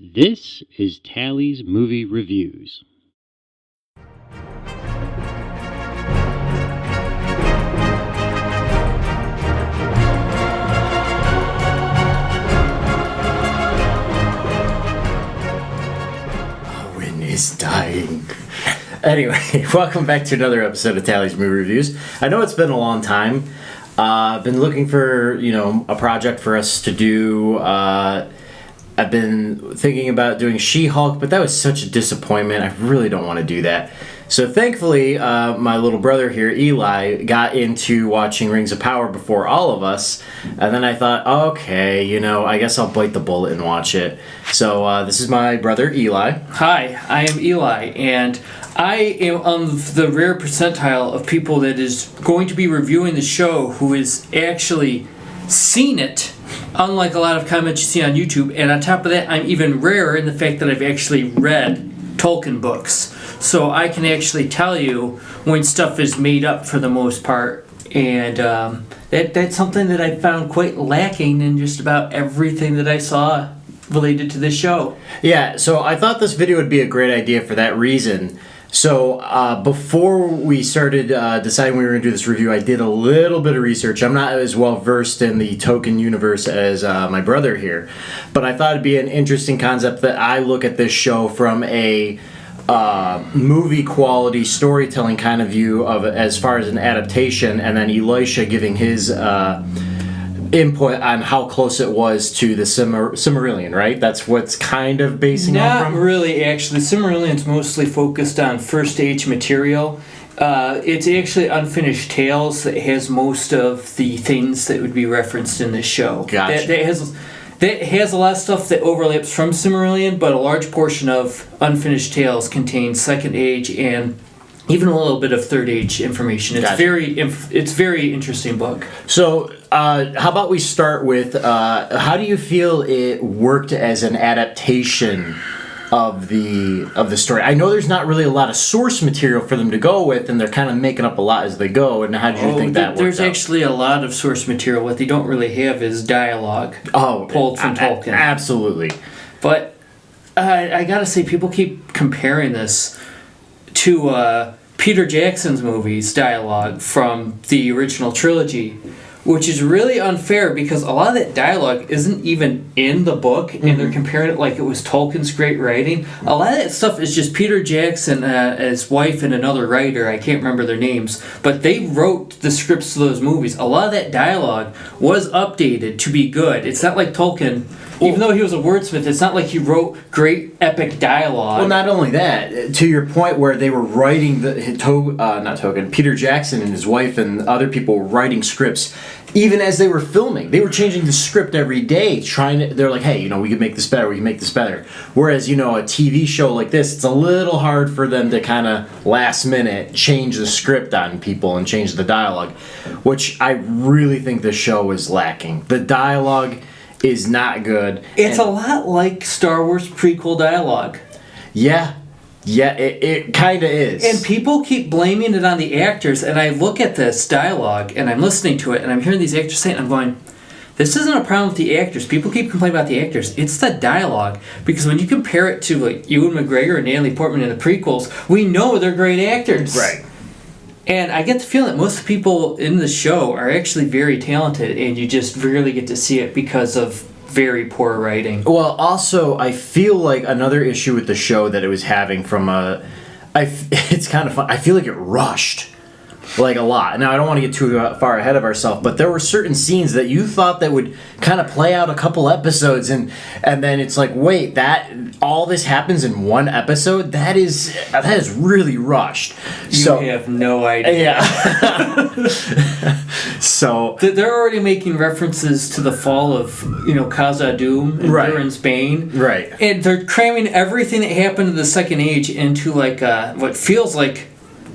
This is Tally's Movie Reviews. Owen is dying. Anyway, welcome back to another episode of Tally's Movie Reviews. I know it's been a long time. I've been looking for, a project for us to do. I've been thinking about doing She-Hulk, but that was such a disappointment. I really don't want to do that. So thankfully, my little brother here, Eli, got into watching Rings of Power before all of us. And then I thought, okay, I guess I'll bite the bullet and watch it. So this is my brother, Eli. Hi, I am Eli, and I am on the rare percentile of people that is going to be reviewing the show who has actually seen it, unlike a lot of comments you see on YouTube. And on top of that, I'm even rarer in the fact that I've actually read Tolkien books. So I can actually tell you when stuff is made up for the most part. And that's something that I found quite lacking in just about everything that I saw related to this show. Yeah, so I thought this video would be a great idea for that reason. So before we started deciding we were going to do this review, I did a little bit of research. I'm not as well versed in the Tolkien universe as my brother here, but I thought it'd be an interesting concept that I look at this show from a movie quality storytelling kind of view of as far as an adaptation, and then Elisha giving his input on how close it was to the Silmarillion, right? That's what's kind of basing off from? Not really, actually. Silmarillion's mostly focused on First Age material. It's actually Unfinished Tales that has most of the things that would be referenced in this show. Gotcha. That has a lot of stuff that overlaps from Silmarillion, but a large portion of Unfinished Tales contains Second Age and even a little bit of Third Age information. It's Gotcha. very interesting book. So, how about we start with how do you feel it worked as an adaptation of the story? I know there's not really a lot of source material for them to go with, and they're kind of making up a lot as they go. And how did you think that worked There's out? actually a lot of source material. What they don't really have is dialogue pulled from Tolkien. Absolutely. But I gotta say, people keep comparing this to Peter Jackson's movies dialogue from the original trilogy, which is really unfair because a lot of that dialogue isn't even in the book, and they're comparing it like it was Tolkien's great writing. A lot of that stuff is just Peter Jackson, his wife, and another writer. I can't remember their names, but they wrote the scripts to those movies. A lot of that dialogue was updated to be good. It's not like Tolkien. Even though he was a wordsmith, it's not like he wrote great epic dialogue. Well, not only that, to your point where they were writing Peter Jackson and his wife and other people were writing scripts even as they were filming. They were changing the script every day, they're like, hey, we can make this better, we can make this better. Whereas, a TV show like this, it's a little hard for them to kind of last minute change the script on people and change the dialogue, which I really think the show is lacking. The dialogue is not good. It's a lot like Star Wars prequel dialogue. Yeah, it kind of is. And people keep blaming it on the actors, and I look at this dialogue, and I'm listening to it, and I'm hearing these actors say it, and I'm going, this isn't a problem with the actors. People keep complaining about the actors. It's the dialogue. Because when you compare it to like Ewan McGregor and Natalie Portman in the prequels, we know they're great actors. Right. And I get the feeling that most people in the show are actually very talented, and you just rarely get to see it because of very poor writing. Well, also, I feel like another issue with the show that it was having it's kind of fun. I feel like it rushed. Like a lot. Now, I don't want to get too far ahead of ourselves, but there were certain scenes that you thought that would kind of play out a couple episodes, and then it's like, wait, all this happens in one episode? That is really rushed. You have no idea. Yeah. So they're already making references to the fall of Khazad-dûm and right. Durin's Bane. Right. And they're cramming everything that happened in the Second Age into like what feels like.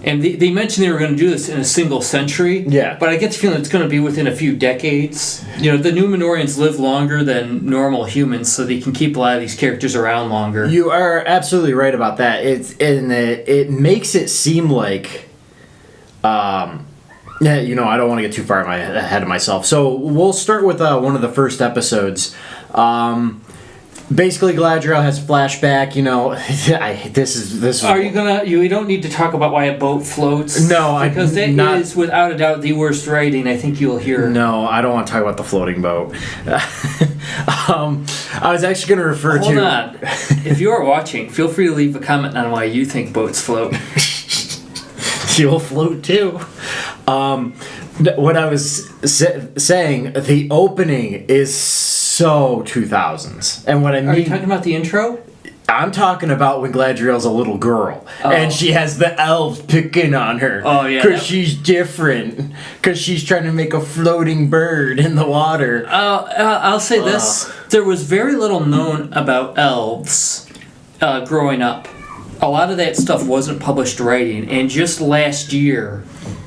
And they mentioned they were going to do this in a single century. Yeah. But I get the feeling it's going to be within a few decades. The Numenorians live longer than normal humans, so they can keep a lot of these characters around longer. You are absolutely right about that. It makes it seem like, I don't want to get too far ahead of myself. So we'll start with one of the first episodes. basically Galadriel has flashback. You know, this is. Are you gonna? You don't need to talk about why a boat floats. No, because that is without a doubt the worst writing. I think you'll hear. No, I don't want to talk about the floating boat. I was actually going to refer to. Hold on. If you are watching, feel free to leave a comment on why you think boats float. You'll float too. What I was saying, the opening is so 2000s, and what I mean. Are you talking about the intro? I'm talking about when Galadriel's a little girl, and she has the elves picking on her. Oh, yeah. Because she's different. Because she's trying to make a floating bird in the water. I'll say this. There was very little known about elves growing up. A lot of that stuff wasn't published writing, and just last year,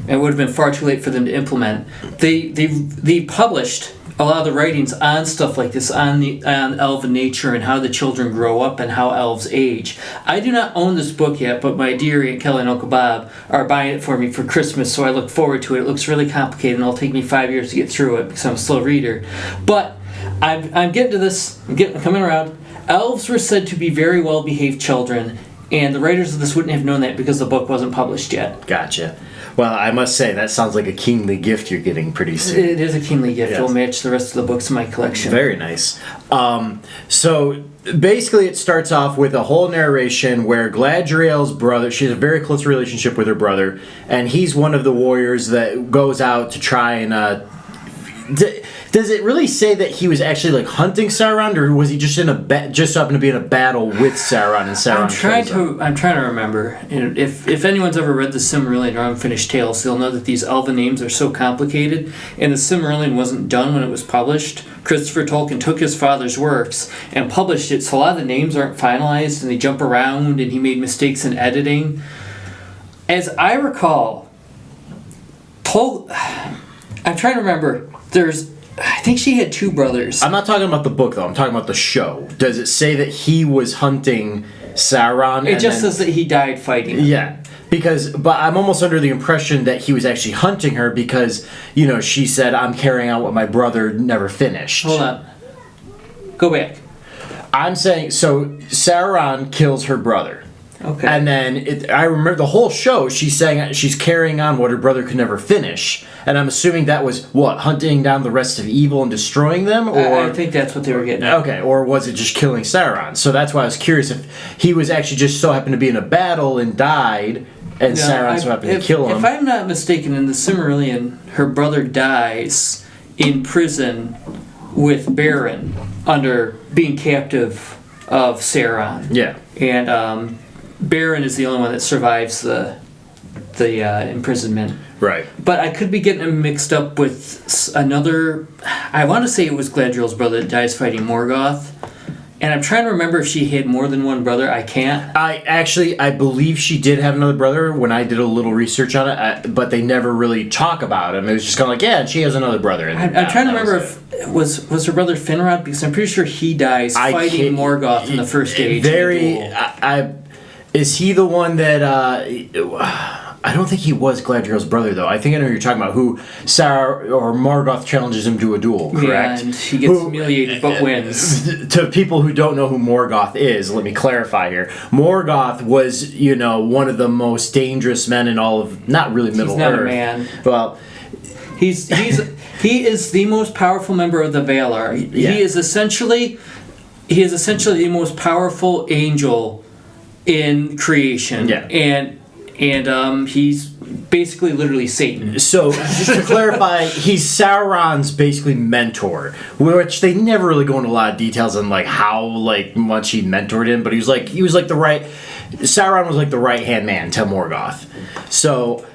it would have been far too late for them to implement, they published a lot of the writings on stuff like this, on elven nature and how the children grow up and how elves age. I do not own this book yet, but my dear Aunt Kelly and Uncle Bob are buying it for me for Christmas, so I look forward to it. It looks really complicated, and it'll take me 5 years to get through it because I'm a slow reader. But I'm getting to this. I'm coming around. Elves were said to be very well-behaved children, and the writers of this wouldn't have known that because the book wasn't published yet. Gotcha. Well, I must say, that sounds like a kingly gift you're getting pretty soon. It is a kingly gift. Yes. It'll match the rest of the books in my collection. Very nice. So, basically, it starts off with a whole narration where Galadriel's brother, she has a very close relationship with her brother, and he's one of the warriors that goes out to try and... Does it really say that he was actually like hunting Sauron, or was he just just happened to be in a battle with Sauron and Sauron? I'm trying to remember. If anyone's ever read the Silmarillion or Unfinished Tales, they'll know that these elven names are so complicated, and the Silmarillion wasn't done when it was published. Christopher Tolkien took his father's works and published it, so a lot of the names aren't finalized, and they jump around, and he made mistakes in editing. As I recall, I'm trying to remember. I think she had 2 brothers. I'm not talking about the book, though. I'm talking about the show. Does it say that he was hunting Sauron? It just says that he died fighting. Yeah. But I'm almost under the impression that he was actually hunting her because, she said, I'm carrying out what my brother never finished. Hold on. Go back. I'm saying, so Sauron kills her brother. Okay. And then I remember the whole show. She's saying she's carrying on what her brother could never finish, and I'm assuming that was hunting down the rest of evil and destroying them. Or I think that's what they were getting at. Okay, or was it just killing Sauron? So that's why I was curious if he was actually just so happened to be in a battle and died, and Sauron so happened to kill him. If I'm not mistaken, in the Silmarillion, her brother dies in prison with Beren under being captive of Sauron. Yeah, and Beren is the only one that survives the imprisonment. right. But I could be getting him mixed up with another... I want to say it was Galadriel's brother that dies fighting Morgoth. And I'm trying to remember if she had more than one brother. I can't. I believe she did have another brother when I did a little research on it, but they never really talk about him. It was just kind of like, yeah, she has another brother. And I'm trying to remember if was her brother Finrod, because I'm pretty sure he dies fighting Morgoth in the first age. Is he the one that... I don't think he was Galadriel's brother, though. I think I know who you're talking about, who Morgoth challenges him to a duel, correct? Yeah, and he gets humiliated but wins. To people who don't know who Morgoth is, let me clarify here. Morgoth was, one of the most dangerous men in all of... Not really Middle Earth. He's not a man. Well... He is the most powerful member of the Valar. Yeah. He is essentially the most powerful angel in creation. Yeah. And he's basically literally Satan. So, just to clarify, he's Sauron's basically mentor, which they never really go into a lot of details on how much he mentored him, but he was the right... Sauron was like the right-hand man to Morgoth. So,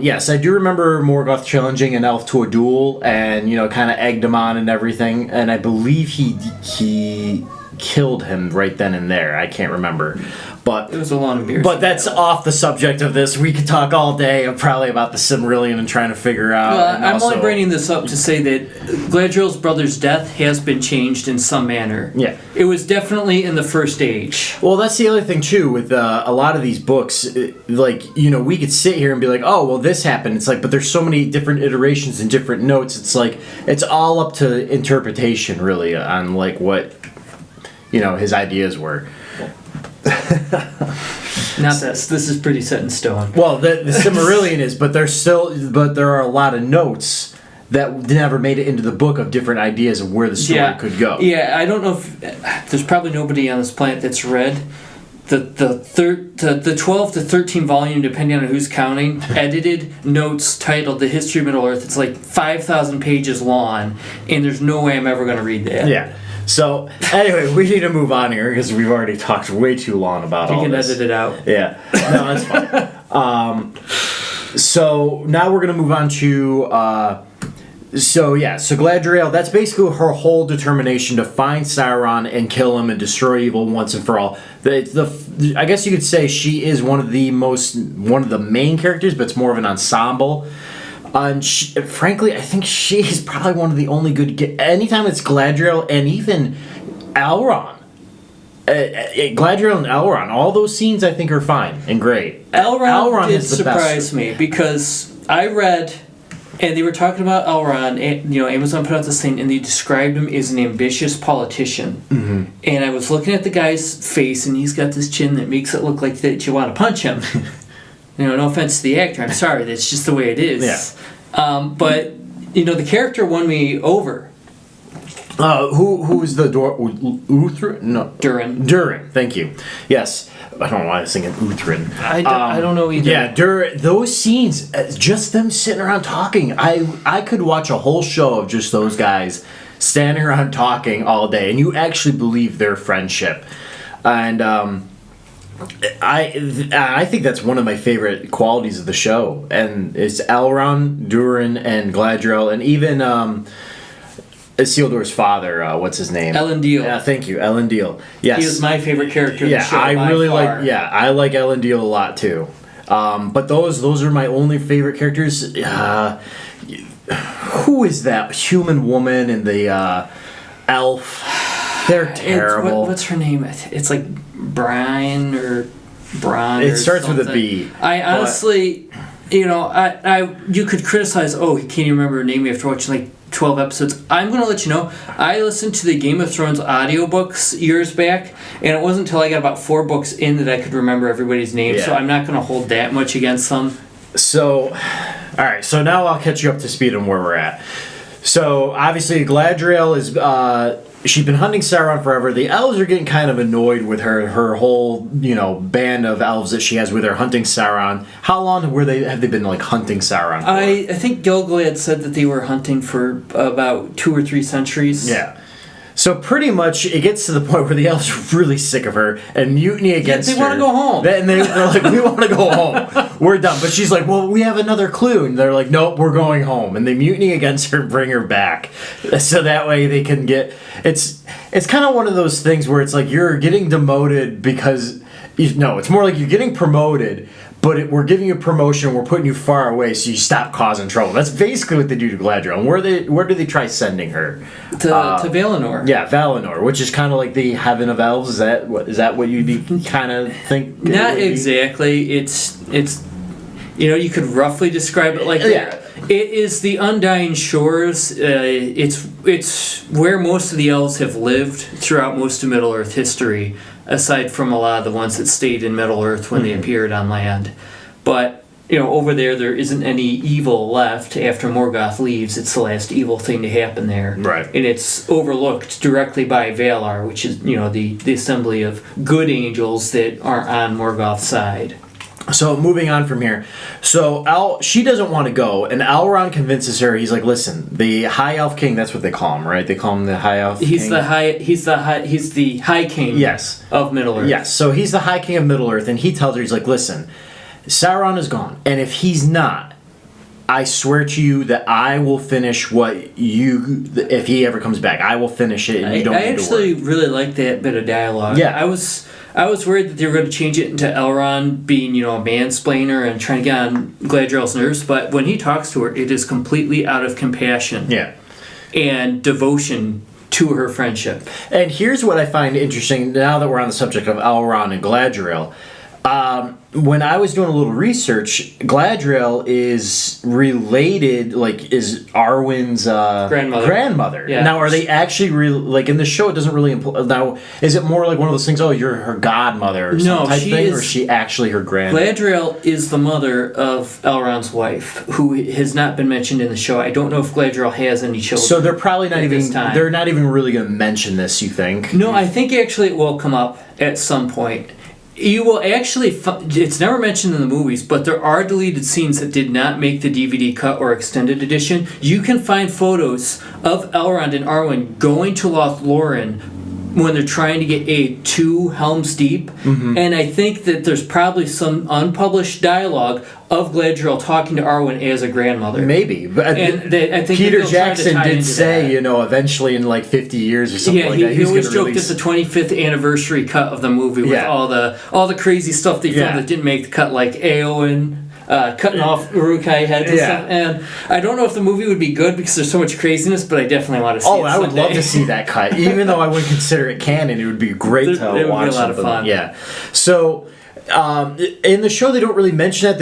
yes, I do remember Morgoth challenging an elf to a duel and, kind of egged him on and everything, and I believe he killed him right then and there. I can't remember. But it was a long beer. But that's off the subject of this. We could talk all day probably about the Silmarillion and trying to figure out. Well, I'm only bringing this up to say that Galadriel's brother's death has been changed in some manner. Yeah. It was definitely in the First Age. Well, that's the other thing, too, with a lot of these books. We could sit here and be like, oh, well, this happened. It's but there's so many different iterations and different notes. It's it's all up to interpretation, really, on what... his ideas were. Not this. This is pretty set in stone. Well, the Silmarillion is, but there are a lot of notes that never made it into the book of different ideas of where the story could go. Yeah, I don't know if there's probably nobody on this planet that's read the 12 to 13 volume, depending on who's counting, edited notes titled "The History of Middle Earth." It's like 5,000 pages long, and there's no way I'm ever going to read that. Yeah. So, anyway, we need to move on here because we've already talked way too long about all this. You can edit it out. Yeah. No, that's fine. So, now we're going to move on to... So Galadriel, that's basically her whole determination to find Sauron and kill him and destroy evil once and for all. I guess you could say she is one of the main characters, but it's more of an ensemble. And frankly, I think she's probably one of the only good... Anytime it's Galadriel and even Elrond. Galadriel and Elrond, all those scenes I think are fine and great. Elrond did surprise me because I read... And they were talking about Elrond, and, Amazon put out this thing, and they described him as an ambitious politician. Mm-hmm. And I was looking at the guy's face, and he's got this chin that makes it look like that you want to punch him. No offense to the actor, I'm sorry, that's just the way it is. Yeah. But the character won me over. Who is the Uthrin? No. Duren. Thank you. Yes. I don't know why I was thinking Uthrin. I don't know either. Yeah, those scenes, just them sitting around talking. I could watch a whole show of just those guys standing around talking all day, and you actually believe their friendship. And I think that's one of my favorite qualities of the show. And it's Elrond, Duren, and Galadriel, and even Isildur's father, what's his name? Elendil. Yeah, thank you, Elendil. Yes. He was my favorite character in the show. I really like. Yeah, I like Elendil a lot too. But those are my only favorite characters. Who is that human woman and the elf? They're terrible. What's her name? It's like Brian or Bron. It starts with a B. I honestly, you could criticize. Oh, he can't even remember her name after watching like 12 episodes. I'm going to let you know, I listened to the Game of Thrones audiobooks years back, and it wasn't until I got about 4 books in that I could remember everybody's name, so I'm not going to hold that much against them. So, alright, so now I'll catch you up to speed on where we're at. So, obviously, Galadriel is, she's been hunting Sauron forever. The elves are getting kind of annoyed with her whole, band of elves that she has with her hunting Sauron. How long have they been hunting Sauron for? I think Gilgalad said that they were hunting for about 2 or 3 centuries. Yeah. So pretty much it gets to the point where the elves are really sick of her and mutiny against her. They want to go home. And they're like, we want to go home. We're done. But she's like, well, we have another clue. And they're like, nope, we're going home. And they mutiny against her and bring her back. So that way they can get... It's kind of one of those things where it's like you're getting demoted because... No, it's more like you're getting promoted, but we're giving you a promotion, we're putting you far away so you stop causing trouble. That's basically what they do to Galadriel. And where do they try sending her? To Valinor. Yeah, Valinor, which is kind of like the heaven of elves. Is that what you'd kind of think? Not exactly. It's you could roughly describe it like that. It is the Undying Shores. It's where most of the elves have lived throughout most of Middle-earth history, aside from a lot of the ones that stayed in Middle-earth when they appeared on land. But, over there isn't any evil left after Morgoth leaves. It's the last evil thing to happen there. Right. And it's overlooked directly by Valar, which is, the assembly of good angels that are on Morgoth's side. So moving on from here, she doesn't want to go, and Elrond convinces her. He's like, "Listen, the High Elf King. That's what they call him, right? They call him the High Elf King. He's the High King. Yes. Of Middle Earth. Yes. So he's the High King of Middle Earth, and he tells her, he's like, "Listen, Sauron is gone, and if he's not, I swear to you that I will finish if he ever comes back, I will finish it, and you don't need to worry." I actually really like that bit of dialogue. Yeah. I was worried that they were going to change it into Elrond being, a mansplainer and trying to get on Galadriel's nerves, but when he talks to her, it is completely out of compassion. Yeah. And devotion to her friendship. And here's what I find interesting, now that we're on the subject of Elrond and Galadriel. When I was doing a little research, Gladriel is related, is Arwen's grandmother. Yeah. Now, are they actually in the show? It doesn't really now. Is it more like one of those things? Oh, you're her godmother or some type thing, or is she actually her grandmother? Gladriel is the mother of Elrond's wife, who has not been mentioned in the show. I don't know if Gladriel has any children. So they're probably not even. They're not even really going to mention this. You think? No, I think actually it will come up at some point. You will actually, it's never mentioned in the movies, but there are deleted scenes that did not make the DVD cut or extended edition. You can find photos of Elrond and Arwen going to Lothlorien when they're trying to get aid to Helm's Deep. Mm-hmm. And I think that there's probably some unpublished dialogue of Gladriel talking to Arwen as a grandmother. Maybe. But I think Peter Jackson did say, that. Eventually in 50 years or something like that. He always joked at the 25th anniversary cut of the movie with all the crazy stuff they filmed that didn't make the cut, like Eowyn cutting off Uruk-hai heads and stuff. And I don't know if the movie would be good because there's so much craziness, but I definitely want to see it I would love to see that cut. Even though I wouldn't consider it canon, it would be great to watch. It would be a lot of fun. Yeah. So in the show, they don't really mention that.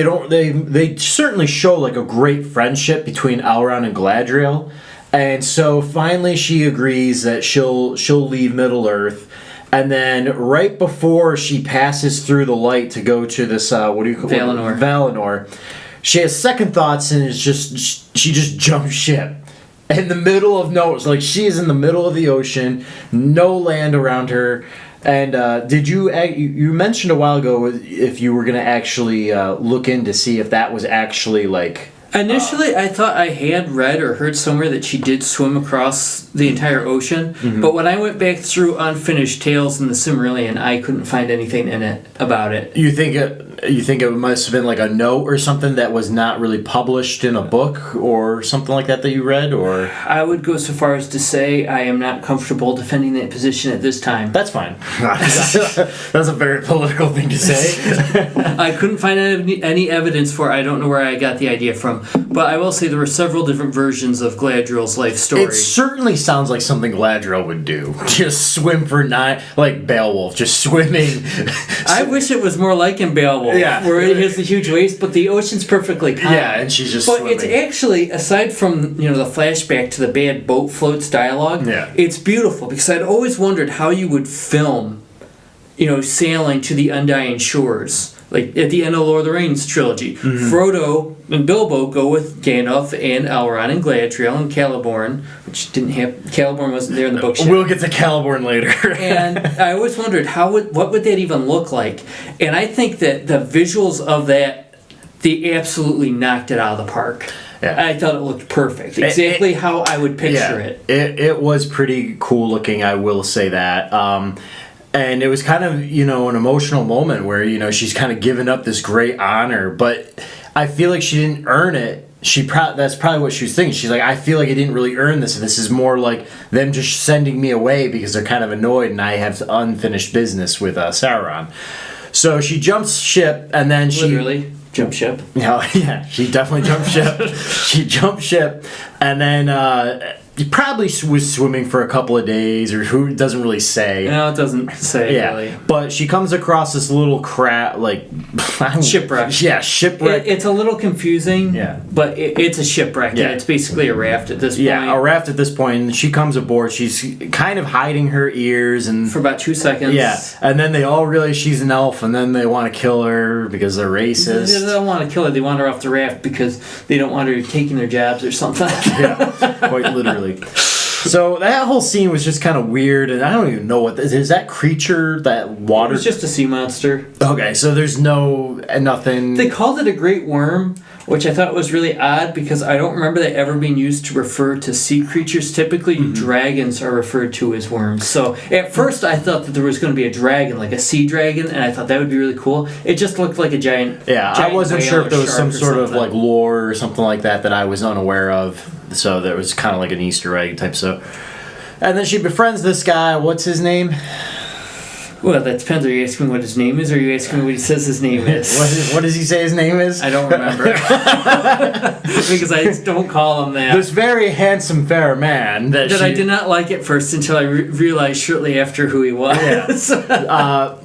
They certainly show a great friendship between Elrond and Gladriel, and so finally she agrees that she'll leave Middle Earth. And then right before she passes through the light to go to this, Valinor, she has second thoughts and she just jumps ship. In the middle of nowhere. She is in the middle of the ocean, no land around her. And did you mentioned a while ago if you were going to actually look in to see if that was actually Initially, I thought I had read or heard somewhere that she did swim across the entire ocean, but when I went back through Unfinished Tales in the Silmarillion, I couldn't find anything in it about it. You think it must have been a note or something that was not really published in a book or something like that you read, or? I would go so far as to say I am not comfortable defending that position at this time. That's fine. That's a very political thing to say. I couldn't find any evidence for it. I don't know where I got the idea from. But I will say there were several different versions of Gladriel's life story. It certainly sounds like something Gladriel would do. Just swim for 9, like Beowulf, just swimming. I wish it was more like in Beowulf, where it has the huge waist, but the ocean's perfectly calm. Yeah, and she's just swimming. But it's actually, aside from the flashback to the bad boat floats dialogue, it's beautiful because I'd always wondered how you would film, sailing to the Undying Shores. Like at the end of Lord of the Rings trilogy, Frodo and Bilbo go with Gandalf and Elrond and Galadriel and Celeborn, which didn't have Celeborn wasn't there in the book. We'll get to Celeborn later. And I always wondered what would that even look like, and I think that the visuals of that they absolutely knocked it out of the park. Yeah. I thought it looked perfect, exactly how I would picture it. It was pretty cool looking, I will say that. And it was kind of, an emotional moment where, she's kind of given up this great honor, but I feel like she didn't earn it. That's probably what she was thinking. She's like, I feel like I didn't really earn this. This is more like them just sending me away because they're kind of annoyed and I have unfinished business with Sauron. So she jumps ship and then she... Literally. Jump ship. Yeah, she definitely jumped ship. She jumped ship and then... He probably was swimming for a couple of days, or who doesn't really say. No, it doesn't say really. But she comes across this little shipwreck. Yeah, shipwreck. It's a little confusing. Yeah, but it's a shipwreck. Yeah, and it's basically a raft at this point. Yeah, a raft at this point. And she comes aboard. She's kind of hiding her ears and for about 2 seconds. Yeah, and then they all realize she's an elf, and then they want to kill her because they're racist. They don't want to kill her. They want her off the raft because they don't want her taking their jabs or something. Yeah, quite literally. So that whole scene was just kind of weird, and I don't even know what is that creature, that water. It's just a sea monster. Okay, so there's nothing. They called it a great worm, which I thought was really odd because I don't remember that ever being used to refer to sea creatures. Typically, dragons are referred to as worms. So at first, I thought that there was going to be a dragon, like a sea dragon, and I thought that would be really cool. It just looked like a giant. Yeah, I wasn't sure if there was some sort of like lore or something like that I was unaware of. So that was kind of like an Easter egg type stuff. And then she befriends this guy. What's his name? Well, that depends. Are you asking what his name is, or are you asking what he says his name is? What does he say his name is? I don't remember. Because I just don't call him that. This very handsome, fair man that I did not like at first until I realized shortly after who he was. Yeah.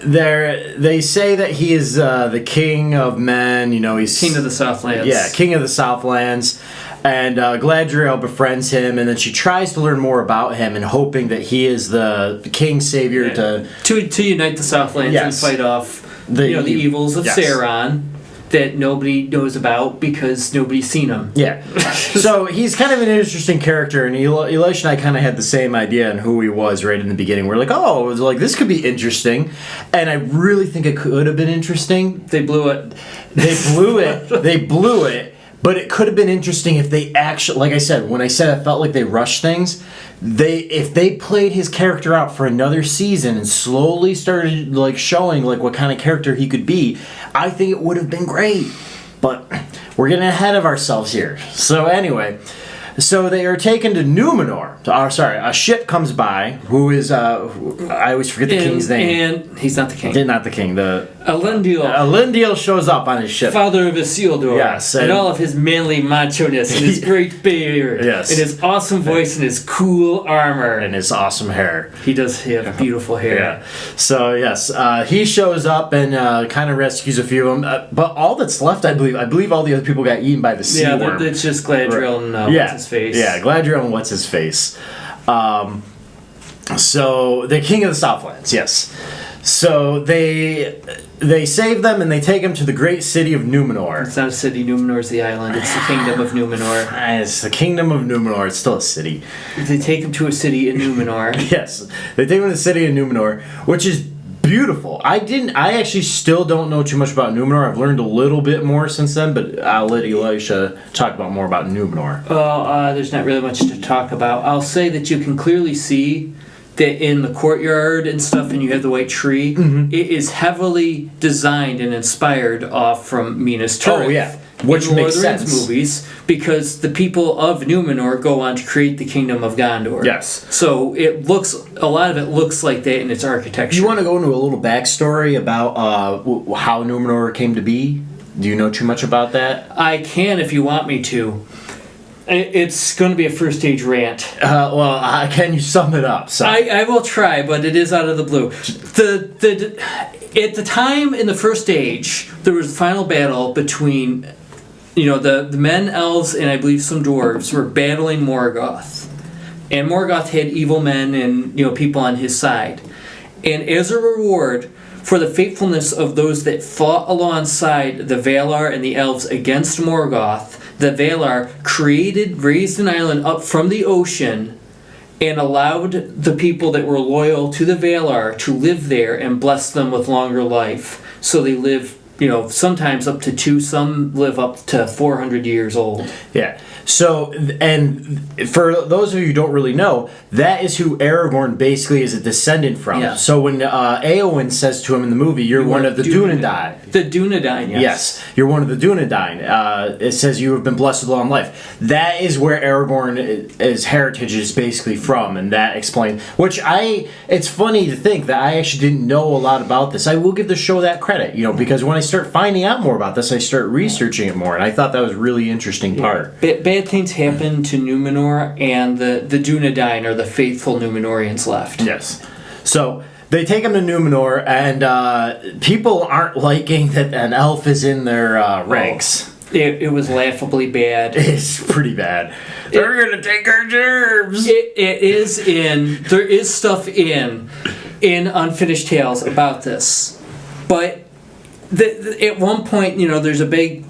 they say that he is the king of men. He's King of the Southlands. Yeah, king of the Southlands. And Galadriel befriends him, and then she tries to learn more about him, and hoping that he is the king savior to unite the Southlands and fight off the evils of Sauron that nobody knows about because nobody's seen him. Yeah. So he's kind of an interesting character, and Elish and I kind of had the same idea on who he was right in the beginning. We're like, oh, it was like, this could be interesting. And I really think it could have been interesting. They blew it. They blew it. But it could have been interesting if they actually, like I said, when I said I felt like they rushed things, if they played his character out for another season and slowly started like showing like what kind of character he could be, I think it would have been great. But we're getting ahead of ourselves here. So anyway, so they are taken to Numenor. A ship comes by. Who is I always forget the king's name. And he's not the king. Not the king. Elendil shows up on his ship. Father of Isildur. Yes, and all of his manly macho-ness and his great beard. Yes. And his awesome voice and his cool armor. And his awesome hair. He does have beautiful hair. Yeah. So, yes, he shows up and kind of rescues a few of them. But all that's left, I believe all the other people got eaten by the sea worm. Yeah, it's just Galadriel and What's-His-Face. Yeah, Galadriel and What's-His-Face. So, the King of the Southlands, yes. So, they save them and they take them to the great city of Numenor. It's not a city, Numenor's the island. It's the kingdom of Numenor. It's the kingdom of Numenor. It's still a city. They take him to a city in Numenor. Yes, they take him to the city of Numenor, which is beautiful. I actually still don't know too much about Numenor. I've learned a little bit more since then, but I'll let Elisha talk more about Numenor. Well, there's not really much to talk about. I'll say that you can clearly see that in the courtyard and stuff, and you have the white tree, it is heavily designed and inspired off from Minas Tirith. Oh, yeah. Which in makes Lord of the sense. Rings movies, because the people of Numenor go on to create the Kingdom of Gondor. Yes. So a lot of it looks like that in its architecture. Do you want to go into a little backstory about how Numenor came to be? Do you know too much about that? I can if you want me to. It's going to be a first-stage rant. Can you sum it up? So. I will try, but it is out of the blue. At the time in the First Age, there was a final battle between, the men, elves, and I believe some dwarves were battling Morgoth. And Morgoth had evil men and, people on his side. And as a reward for the faithfulness of those that fought alongside the Valar and the elves against Morgoth, the Valar raised an island up from the ocean and allowed the people that were loyal to the Valar to live there and bless them with longer life. So they live, sometimes up to some live up to 400 years old. Yeah. So, and for those of you who don't really know, that is who Aragorn basically is a descendant from. Yeah. So when Éowyn says to him in the movie, you're one of the Dunedain. The Dunedain, yes. Yes, you're one of the Dunedain. It says you have been blessed with long life. That is where Aragorn's heritage is basically from, and that explains. It's funny to think that I actually didn't know a lot about this. I will give the show that credit, because when I start finding out more about this, I start researching it more, and I thought that was a really interesting part. Bad things happen to Numenor, and the Dunedain are the faithful Numenorians left. Yes. So they take him to Numenor, and people aren't liking that an elf is in their ranks. It was laughably bad. It's pretty bad. They're gonna take our germs. There is stuff in Unfinished Tales about this, but at one point, there's a big,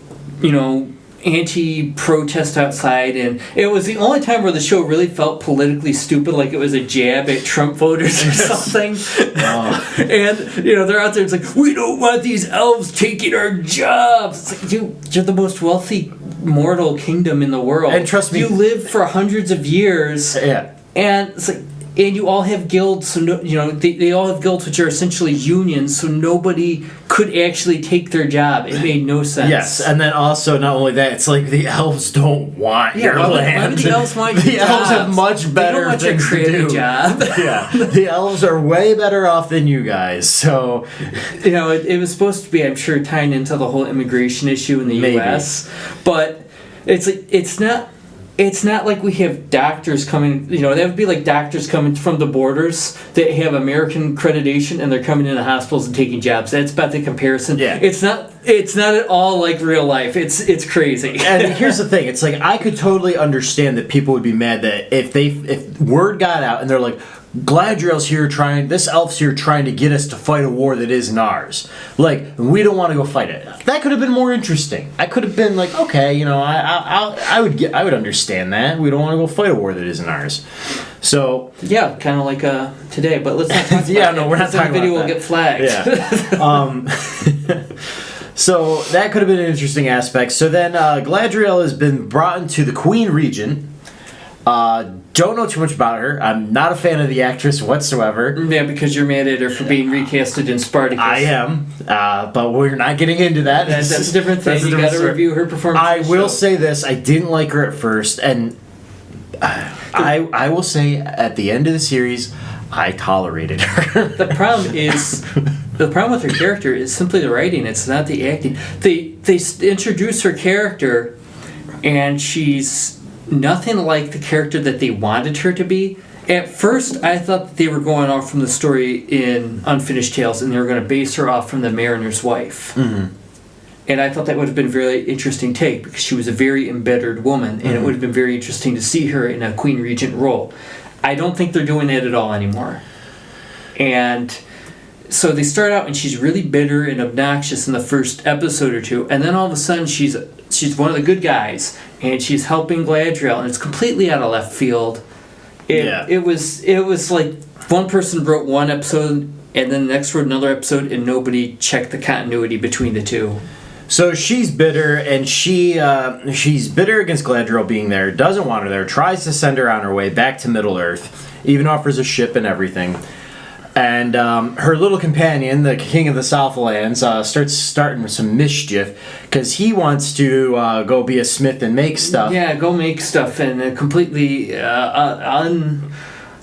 anti-protest outside, and it was the only time where the show really felt politically stupid, like it was a jab at Trump voters or something. And they're out there, it's like, we don't want these elves taking our jobs. It's like, you're the most wealthy mortal kingdom in the world, and trust me, you live for hundreds of years. Yeah. And it's like, and you all have guilds, so they all have guilds which are essentially unions, so nobody could actually take their job. It made no sense. Yes, and then also not only that, it's like the elves don't want your land. Why would the elves want your The elves have much better they don't want things your to do. job. Yeah, the elves are way better off than you guys. So, it was supposed to be, I'm sure, tying into the whole immigration issue in the U.S., but it's like, it's not it's not like we have doctors coming, that would be like doctors coming from the borders that have American accreditation and they're coming into hospitals and taking jobs. That's about the comparison. Yeah. It's not at all like real life. It's crazy. And here's the thing, it's like I could totally understand that people would be mad that if word got out and they're like, Galadriel's this elf's here trying to get us to fight a war that isn't ours. Like, we don't want to go fight it. That could have been more interesting. I could have been like, okay, I would understand that. We don't want to go fight a war that isn't ours. So yeah, kind of like today, but let's not talk about yeah, no, we're not talking the video about will get flagged. Yeah. So that could have been an interesting aspect. So then Galadriel has been brought into the Queen region. Don't know too much about her. I'm not a fan of the actress whatsoever. Yeah, because you're mad at her for being recasted in Spartacus. I am, but we're not getting into that. That's a different thing. You got to review her performance. I will say this: I didn't like her at first, and I will say at the end of the series, I tolerated her. The problem with her character is simply the writing. It's not the acting. They introduce her character, and she's nothing like the character that they wanted her to be. At first, I thought that they were going off from the story in Unfinished Tales, and they were going to base her off from the Mariner's wife. Mm-hmm. And I thought that would have been a very interesting take, because she was a very embittered woman, and it would have been very interesting to see her in a Queen Regent role. I don't think they're doing that at all anymore. And so they start out, and she's really bitter and obnoxious in the first episode or two, and then all of a sudden she's one of the good guys, and she's helping Galadriel, and it's completely out of left field. It was like one person wrote one episode, and then the next wrote another episode, and nobody checked the continuity between the two. So she's bitter, and she's bitter against Galadriel being there, doesn't want her there, tries to send her on her way back to Middle-earth, even offers a ship and everything. And her little companion, the King of the Southlands, starts starting some mischief because he wants to go be a smith and make stuff. Yeah, go make stuff, and completely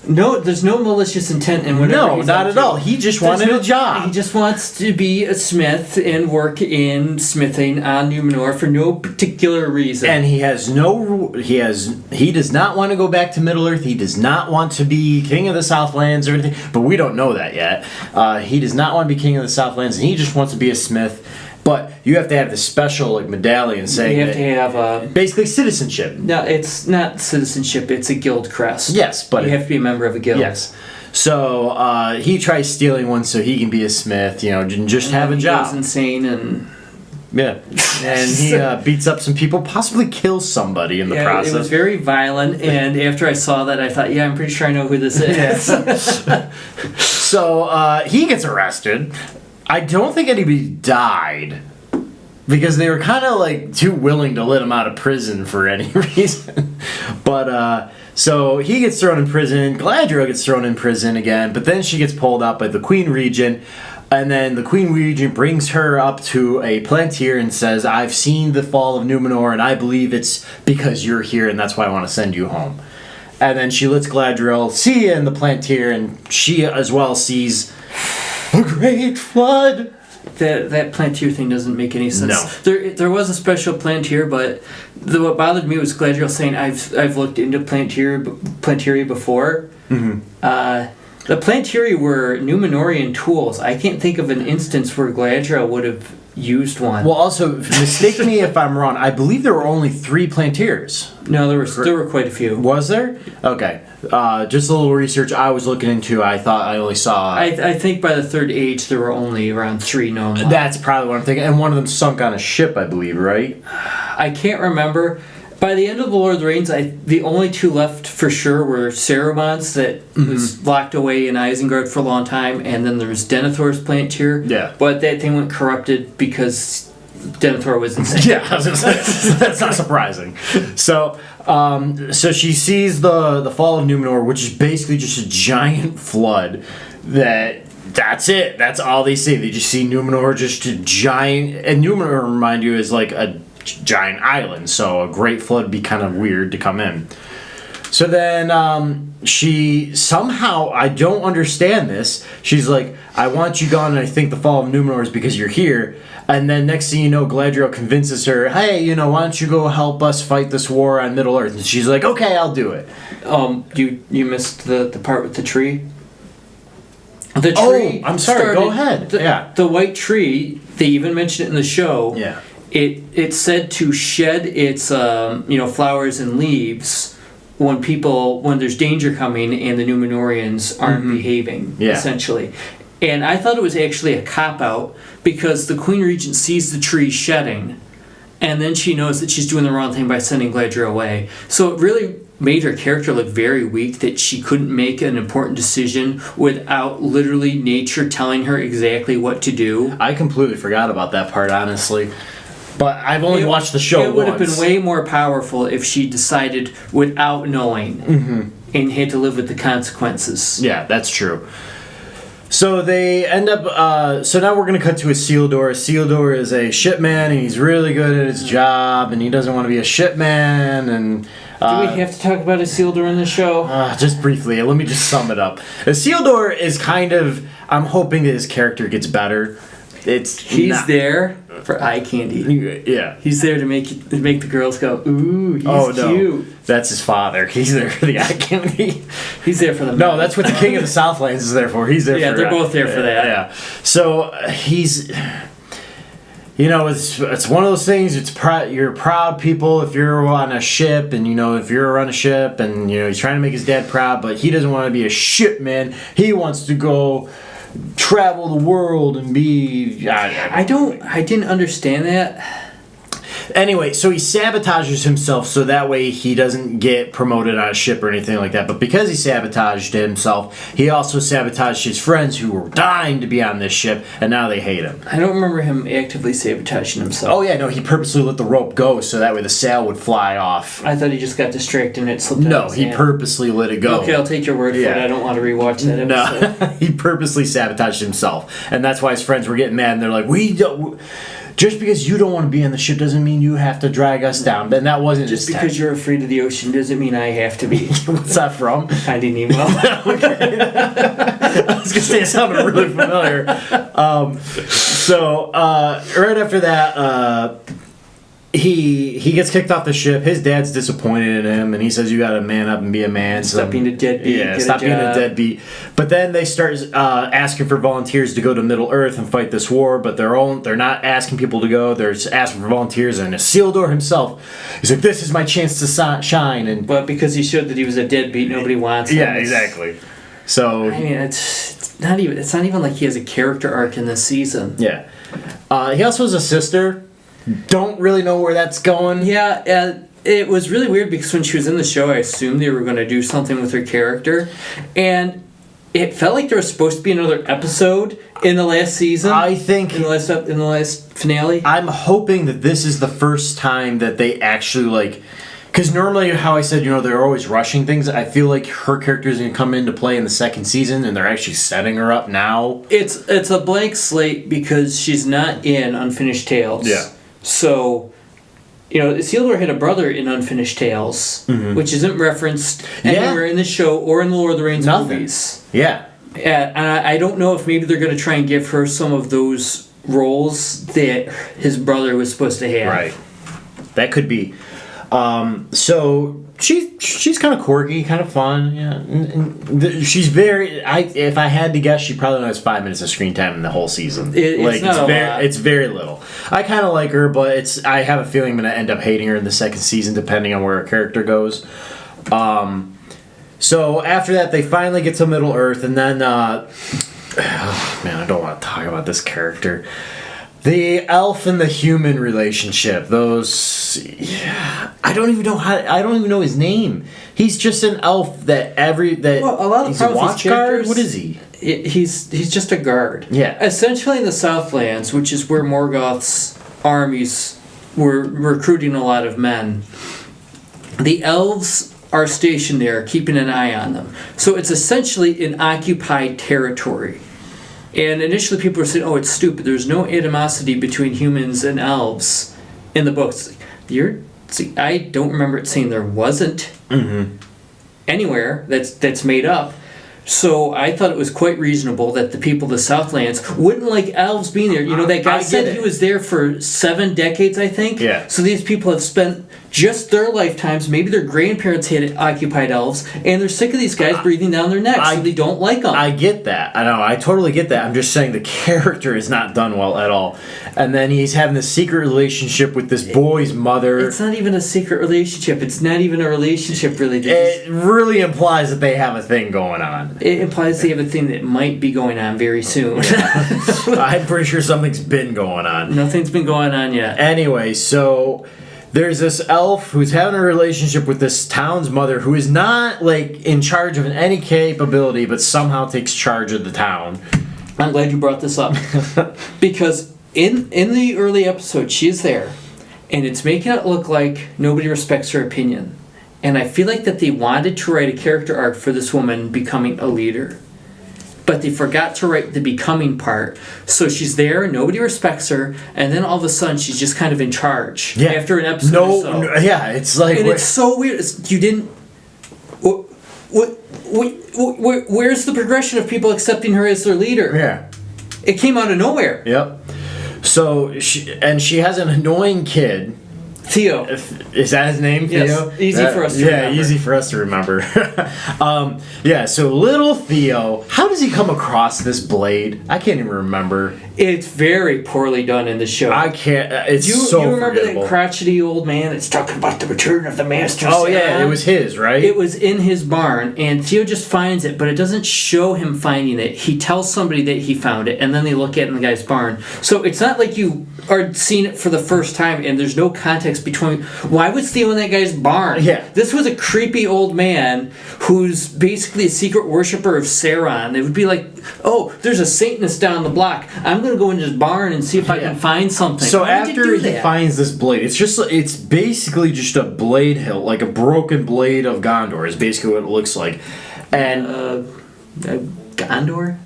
no, there's no malicious intent in whatever. No, not at all. He just wanted a job. He just wants to be a smith and work in smithing on Numenor for no particular reason. And he does not want to go back to Middle-earth. He does not want to be King of the Southlands or anything. But we don't know that yet. He does not want to be King of the Southlands, and he just wants to be a smith. But you have to have this special medallion saying you have to have basically citizenship. No, it's not citizenship. It's a guild crest. Yes, but you have to be a member of a guild. Yes. So he tries stealing one so he can be a smith. Just have a job. He goes insane and. Yeah, and he beats up some people, possibly kills somebody in the process. It was very violent, and after I saw that, I thought, I'm pretty sure I know who this is. So he gets arrested. I don't think anybody died because they were kind of like too willing to let him out of prison for any reason. But so he gets thrown in prison. Galadriel gets thrown in prison again, but then she gets pulled up by the Queen Regent. And then the Queen Regent brings her up to a Palantir and says, I've seen the fall of Numenor, and I believe it's because you're here, and that's why I want to send you home. And then she lets Galadriel see you in the Palantir, and she as well sees a great flood. That Palantir thing doesn't make any sense. No. There was a special Palantir, but what bothered me was Galadriel saying, I've looked into Plantiri before. Mm-hmm. The Plantiri were Numenorian tools. I can't think of an instance where Galadriel would have used one. Well, also, mistake me if I'm wrong. I believe there were only 3 Plantirs. No, there were quite a few. Was there? Okay. Just a little research I was looking into. I thought I only saw. I think by the Third Age there were only around 3 known. That's probably what I'm thinking. And one of them sunk on a ship, I believe, right? I can't remember. By the end of The Lord of the Rings, the only 2 left for sure were Saruman's that was locked away in Isengard for a long time, and then there was Denethor's Palantir. Yeah. But that thing went corrupted because Denethor was insane. Yeah, that's not surprising. So she sees the fall of Numenor, which is basically just a giant flood. That's it. That's all they see. They just see Numenor, just a giant. And Numenor, remind you, is like a giant island, so a great flood would be kind of weird to come in. So then she somehow, I don't understand this, she's like, I want you gone and I think the fall of Numenor is because you're here. And then next thing you know, Galadriel convinces her, hey, why don't you go help us fight this war on Middle-earth? And she's like, okay, I'll do it. You missed the part with the tree? The tree. Oh, I'm sorry, go ahead. The white tree, they even mentioned it in the show. Yeah. It's said to shed its flowers and leaves when there's danger coming and the Numenorians aren't behaving, essentially. And I thought it was actually a cop-out because the Queen Regent sees the tree shedding and then she knows that she's doing the wrong thing by sending Galadriel away. So it really made her character look very weak, that she couldn't make an important decision without literally nature telling her exactly what to do. I completely forgot about that part, honestly. But I've only watched the show once. It would have been way more powerful if she decided without knowing and had to live with the consequences. Yeah, that's true. So they end up... so now we're going to cut to Isildur. Isildur is a shipman, and he's really good at his job, and he doesn't want to be a shipman, and... Do we have to talk about Isildur in the show? Just briefly. Let me just sum it up. Isildur is kind of... I'm hoping that his character gets better. He's there for eye candy. Yeah. He's there to make the girls go, ooh, he's cute. That's his father. He's there for the eye candy. He's there for the... No, that's what the King of the Southlands is there for. He's there for... Yeah, they're both there for that. Yeah. So, he's... it's one of those things, you're proud people if you're on a ship, and, if you're on a ship, and, he's trying to make his dad proud, but he doesn't want to be a shipman. He wants to go... travel the world and be... I didn't understand that. Anyway, so he sabotages himself so that way he doesn't get promoted on a ship or anything like that. But because he sabotaged himself, he also sabotaged his friends who were dying to be on this ship, and now they hate him. I don't remember him actively sabotaging himself. Oh yeah, no, he purposely let the rope go so that way the sail would fly off. I thought he just got distracted and it slipped out. No, he purposely let it go. Okay, I'll take your word for it. I don't want to rewatch that episode. No, he purposely sabotaged himself. And that's why his friends were getting mad, and they're like, just because you don't want to be on the ship doesn't mean you have to drag us down. And that wasn't just because you're afraid of the ocean doesn't mean I have to be. What's that from? Finding Nemo. I was gonna say it sounded really familiar. Right after that, he gets kicked off the ship. His dad's disappointed in him, and he says, "You got to man up and be a man." Stop being a deadbeat. Yeah, stop being a deadbeat. But then they start asking for volunteers to go to Middle Earth and fight this war. But they're not asking people to go. They're just asking for volunteers. And Isildur himself, he's like, "This is my chance to shine." But because he showed that he was a deadbeat, nobody wants him. Yeah, exactly. So I mean, it's not even like he has a character arc in this season. Yeah. He also has a sister. Don't really know where that's going. Yeah, it was really weird because when she was in the show, I assumed they were going to do something with her character, and it felt like there was supposed to be another episode in the last season. I think in the last finale. I'm hoping that this is the first time that they actually because normally, how I said, they're always rushing things. I feel like her character is going to come into play in the second season, and they're actually setting her up now. It's a blank slate because she's not in Unfinished Tales. Yeah. So, Isildur had a brother in Unfinished Tales, which isn't referenced anywhere in the show or in the Lord of the Rings movies. Yeah. And I don't know if maybe they're going to try and give her some of those roles that his brother was supposed to have. Right. That could be. So she's kind of quirky, kind of fun. Yeah, and she's very. If I had to guess, she probably only has 5 minutes of screen time in the whole season. It's very little. I kind of like her, but I have a feeling I'm gonna end up hating her in the second season, depending on where her character goes. So after that, they finally get to Middle Earth, and then, I don't want to talk about this character. The elf and the human relationship. I don't even know his name. He's just an elf he's a watch guard. What is he? He's just a guard. Yeah. Essentially in the Southlands, which is where Morgoth's armies were recruiting a lot of men, the elves are stationed there, keeping an eye on them. So it's essentially an occupied territory. And initially people were saying, oh, it's stupid. There's no animosity between humans and elves in the books. I don't remember it saying there wasn't. Mm-hmm. anywhere that's made up. So I thought it was quite reasonable that the people of the Southlands wouldn't like elves being there. You know, that guy said he was there for 7 decades, I think. Yeah. So these people have spent just their lifetimes, maybe their grandparents had occupied elves, and they're sick of these guys breathing down their necks, so they don't like them. I get that. I know. I totally get that. I'm just saying the character is not done well at all. And then he's having this secret relationship with this boy's mother. It's not even a secret relationship. It's not even a relationship, really. It really implies that they have a thing going on. It implies they have a thing that might be going on very soon. I'm pretty sure something's been going on. Nothing's been going on yet. Anyway, so there's this elf who's having a relationship with this town's mother who is not, like, in charge of any capability, but somehow takes charge of the town. I'm glad you brought this up. Because in the early episode, she's there, and it's making it look like nobody respects her opinion. And I feel like that they wanted to write a character arc for this woman becoming a leader. But they forgot to write the becoming part. So she's there, nobody respects her, and then all of a sudden she's just kind of in charge. Yeah. After an episode or so. Yeah, it's like... And it's so weird. You didn't... Where's the progression of people accepting her as their leader? Yeah. It came out of nowhere. Yep. So, she has an annoying kid... Theo. Is that his name, Theo? Yes, easy for us to remember. Yeah, easy for us to remember. So little Theo, how does he come across this blade? I can't even remember. It's very poorly done in the show. I can't, it's you remember forgettable. that crotchety old man that's talking about the return of the master? Oh, yeah, it was his, right? It was in his barn, and Theo just finds it, but it doesn't show him finding it. He tells somebody that he found it, and then they look at it in the guy's barn. So it's not like you are seeing it for the first time, and there's no context between why was Theo in that guy's barn? Yeah. This was a creepy old man who's basically a secret worshiper of Sauron. It would be like, oh, there's a Satanist down the block. I'm going to go into his barn and see if I can find something. So Why would you after do he that? finds this blade, it's basically just a blade hilt, like a broken blade of Gondor is basically what it looks like. And Gondor?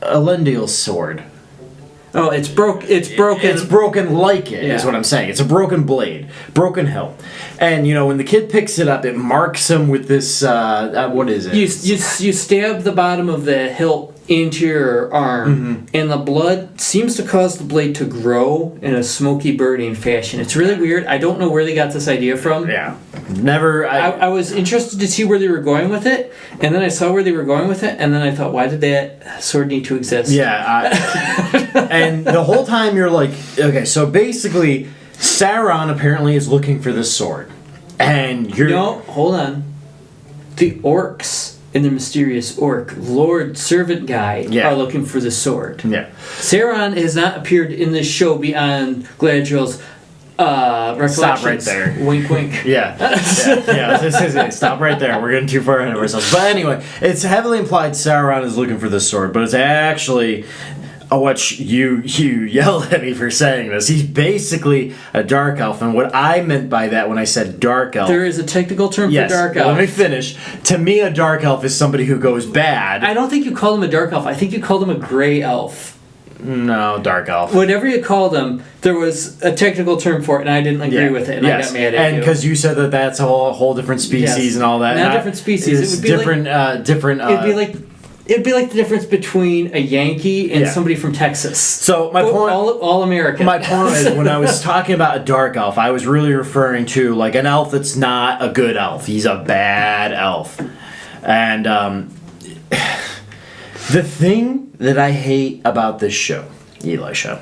Elendil's sword. Oh, it's broken. It's broken like it, is Yeah. what I'm saying. It's a broken blade, broken hilt. And, when the kid picks it up, it marks him with this, what is it? You stab the bottom of the hilt into your arm, and the blood seems to cause the blade to grow in a smoky burning fashion. It's really weird. I don't know where they got this idea from. Yeah. Never... I was interested to see where they were going with it, and then I saw where they were going with it, and then I thought, why did that sword need to exist? Yeah. And the whole time you're like, okay, so basically, Sauron apparently is looking for this sword. And you're... No, hold on. The orcs in the mysterious orc, Lord Servant Guy, are looking for the sword. Yeah. Sauron has not appeared in this show beyond Galadriel's recollections. Stop right there. Wink, wink. Yeah. Stop right there. We're getting too far ahead of ourselves. But anyway, it's heavily implied Sauron is looking for this sword, but it's actually... what you yelled at me for saying this. He's basically a dark elf, and what I meant by that when I said dark elf... There is a technical term for dark elf. Let me finish. To me, a dark elf is somebody who goes bad. I don't think you called him a dark elf. I think you called him a gray elf. No, dark elf. Whatever you called him, there was a technical term for it, and I didn't agree with it, and I got mad at you. And because you said that that's a whole different species and all that. Not different species. It would be different. It'd be like the difference between a Yankee and somebody from Texas. So my point, all American. My point is, when I was talking about a dark elf, I was really referring to like an elf that's not a good elf. He's a bad elf. And the thing that I hate about this show, Eli show,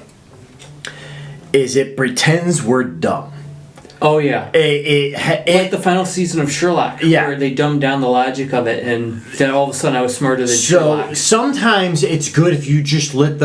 is it pretends we're dumb. Oh, yeah. Like the final season of Sherlock, where they dumbed down the logic of it, and then all of a sudden I was smarter than Sherlock. So sometimes it's good if you just let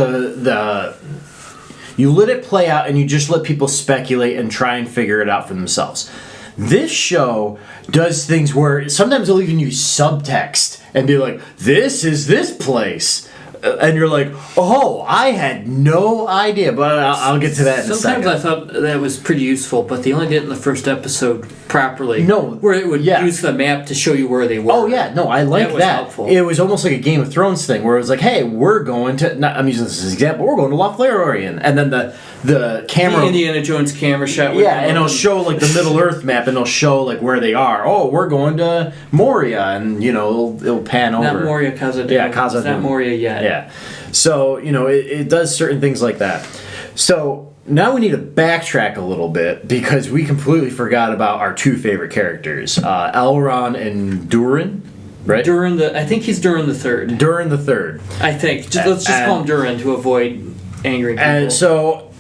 you let it play out and you just let people speculate and try and figure it out for themselves. This show does things where sometimes they'll even use subtext and be like, this is this place. and you're like, oh, I had no idea, but I'll get to that in a second. Sometimes I thought that was pretty useful, but they only did it in the first episode properly. No, where it would use the map to show you where they were. Oh yeah, no, I like that. Helpful. It was almost like a Game of Thrones thing, where it was like, hey, we're going to. I'm using this as an example. We're going to Lothlorien, and then the camera. The Indiana Jones camera shot. Yeah, and it'll show like the Middle Earth map, and it'll show like where they are. Oh, we're going to Moria, and it'll pan over. Not Moria, Khazad-dûm. Yeah, Khazad-dûm. It's not Moria yet. Yeah, so it does certain things like that. So now we need to backtrack a little bit because we completely forgot about our two favorite characters, Elrond and Duren. Right? I think he's Duren the Third. Duren the Third. I think. Let's just call him Duren to avoid angry people. And so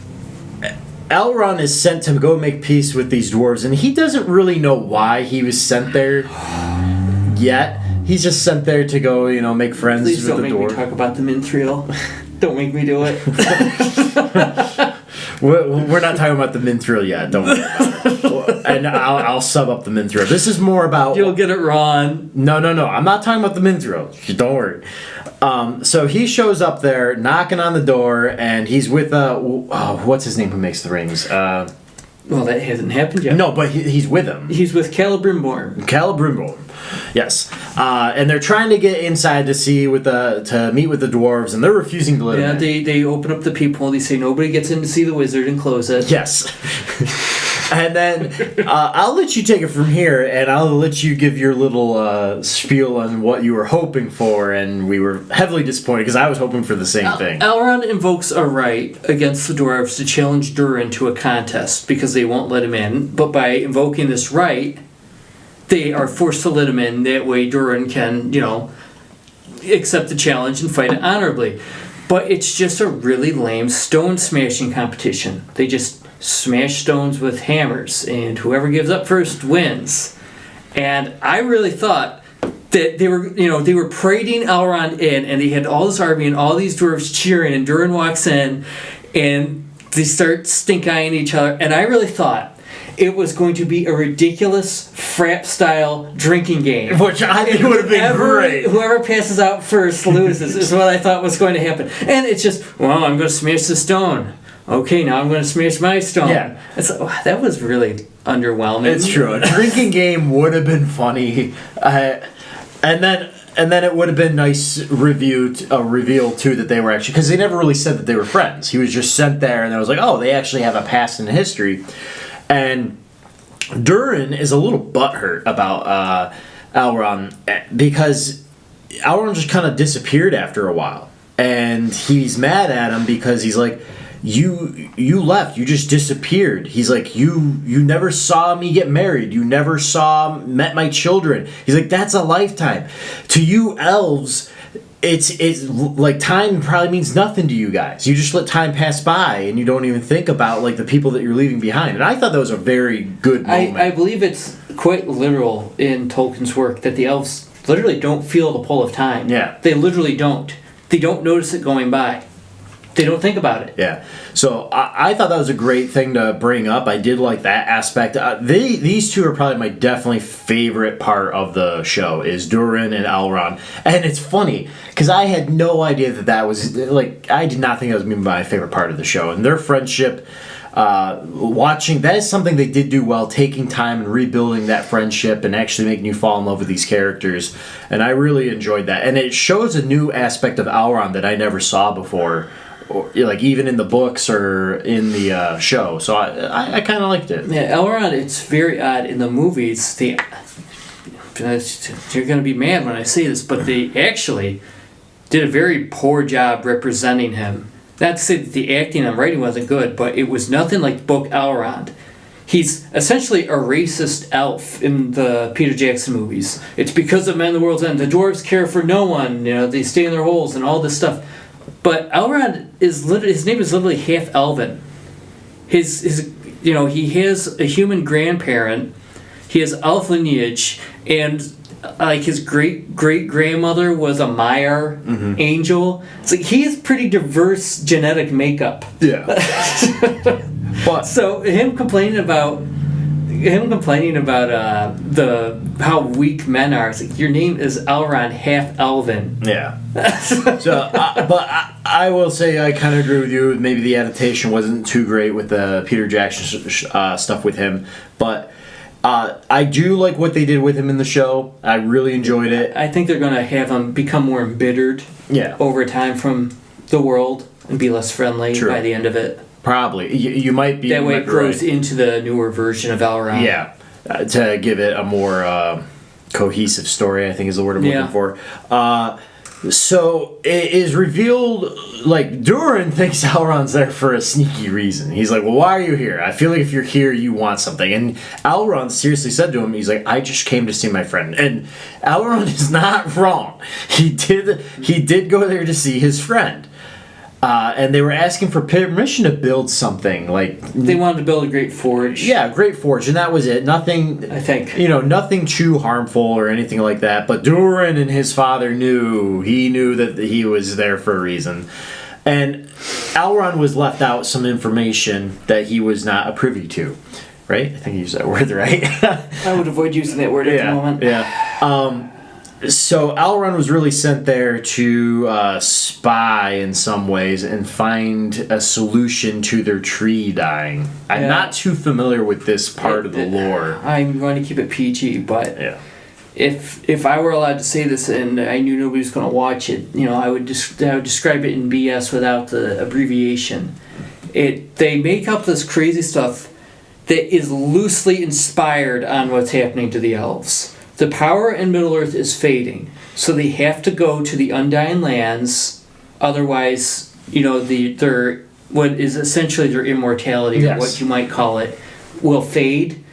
Elrond is sent to go make peace with these dwarves, and he doesn't really know why he was sent there yet. He's just sent there to go, make friends Please with the dwarves. Please don't make me talk about the Mithril. Don't make me do it. We're not talking about the Mithril yet. Don't worry about it. And I'll sub up the Mithril. This is more about... You'll get it wrong. No. I'm not talking about the Mithril. Don't worry. So he shows up there, knocking on the door, and he's with... what's his name who makes the rings? Well, that hasn't happened yet. No, but he's with him. He's with Celebrimbor. Yes. And they're trying to get inside to meet with the dwarves, and they're refusing to let him in. They open up the peephole. They say nobody gets in to see the wizard and close it. Yes. And then I'll let you take it from here, and I'll let you give your little spiel on what you were hoping for, and we were heavily disappointed because I was hoping for the same thing. Elrond invokes a right against the dwarves to challenge Durin to a contest because they won't let him in, but by invoking this right, they are forced to let him in. That way Durin can, accept the challenge and fight it honorably. But it's just a really lame stone smashing competition. They just smash stones with hammers, and whoever gives up first wins. And I really thought that they were parading Elrond in, and they had all this army and all these dwarves cheering, and Durin walks in, and they start stink-eyeing each other, and I really thought it was going to be a ridiculous frat-style drinking game. Which I think would have been great. Whoever passes out first loses, is what I thought was going to happen. And it's just, well, I'm going to smash the stone. Okay, now I'm going to smash my stone. Yeah. That was really underwhelming. It's true. A drinking game would have been funny. And then it would have been nice reveal too that they were actually, because they never really said that they were friends. He was just sent there, and I was like, oh, they actually have a past in history. And Durin is a little butthurt about Elrond because Elrond just kind of disappeared after a while, and he's mad at him because he's like, you left, you just disappeared. He's like, you never saw me get married, you never met my children. He's like, that's a lifetime. To you elves, it's like time probably means nothing to you guys. You just let time pass by, and you don't even think about like the people that you're leaving behind. And I thought that was a very good moment. I believe it's quite literal in Tolkien's work that the elves literally don't feel the pull of time. Yeah. They literally don't. They don't notice it going by. They don't think about it. Yeah. So I thought that was a great thing to bring up. I did like that aspect. These two are probably my definitely favorite part of the show is Durin and Elrond. And it's funny because I had no idea that was like, I did not think that was my favorite part of the show. And their friendship, watching, that is something they did do well, taking time and rebuilding that friendship and actually making you fall in love with these characters. And I really enjoyed that. And it shows a new aspect of Elrond that I never saw before. Or, like even in the books or in the show, so I kind of liked it. Yeah, Elrond, it's very odd in the movies. You're gonna be mad when I say this, but they actually did a very poor job representing him. Not to say that the acting and writing wasn't good, but it was nothing like book Elrond. He's essentially a racist elf in the Peter Jackson movies. It's because of Men of the World's End. The dwarves care for no one. They stay in their holes and all this stuff. But Elrond his name is literally half elven. He has a human grandparent. He has elf lineage, and like his great grandmother was a Maiar angel. It's like he has pretty diverse genetic makeup. Yeah. But so him complaining about him complaining about how weak men are. It's like, your name is Elrond, half elven. Yeah. So, but I will say I kind of agree with you. Maybe the adaptation wasn't too great with the Peter Jackson stuff with him, but I do like what they did with him in the show. I really enjoyed it. I think they're going to have him become more embittered over time from the world and be less friendly by the end of it. Probably. You might be... That way it grows into the newer version of Elrond. Yeah. To give it a more cohesive story, I think is the word I'm looking for. So it is revealed, like, Duren thinks Elrond's there for a sneaky reason. He's like, well, why are you here? I feel like if you're here, you want something. And Elrond seriously said to him, he's like, I just came to see my friend. And Elrond is not wrong. He did go there to see his friend. And they were asking for permission to build something. Like, they wanted to build a great forge. Yeah, great forge, and that was it. Nothing, I think. Nothing too harmful or anything like that. But Durin and his father knew. He knew that he was there for a reason. And Elrond was left out some information that he was not privy to. Right? I think you used that word right. I would avoid using that word at the moment. Yeah. So Elrond was really sent there to spy in some ways and find a solution to their tree dying. I'm not too familiar with this part of the lore. I'm going to keep it PG, but if I were allowed to say this and I knew nobody was going to watch it, I would describe it in BS without the abbreviation. They make up this crazy stuff that is loosely inspired on what's happening to the elves. The power in Middle-earth is fading, so they have to go to the Undying Lands, otherwise, their what is essentially their immortality, or what you might call it, will fade,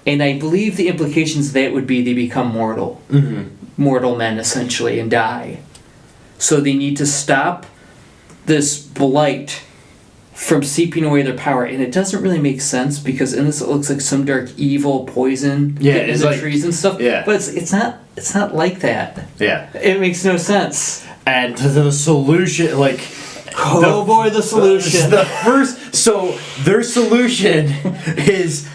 and I believe the implications of that would be they become mortal. Mm-hmm. Mortal men, essentially, and die. So they need to stop this blight from seeping away their power, and it doesn't really make sense because in this it looks like some dark evil poison in the trees and stuff. Yeah. But it's not like that. Yeah. It makes no sense. And the solution, like, the solution. Their solution is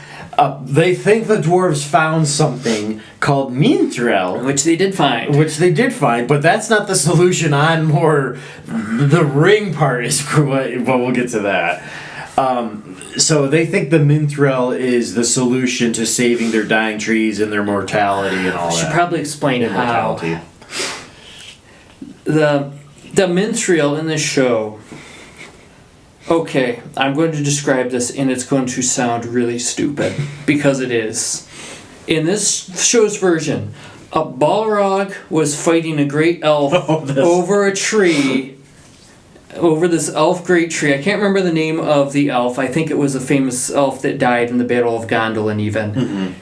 they think the dwarves found something called Mintrel. Which they did find. But that's not the solution on more... The ring part is... But we'll get to that. So they think the Mintrel is the solution to saving their dying trees and their mortality and all that. I should probably explain how. The Minstrel in this show... Okay, I'm going to describe this, and it's going to sound really stupid, because it is. In this show's version, a Balrog was fighting a great elf over a tree, over this elf great tree. I can't remember the name of the elf. I think it was a famous elf that died in the Battle of Gondolin, even. Mm-hmm.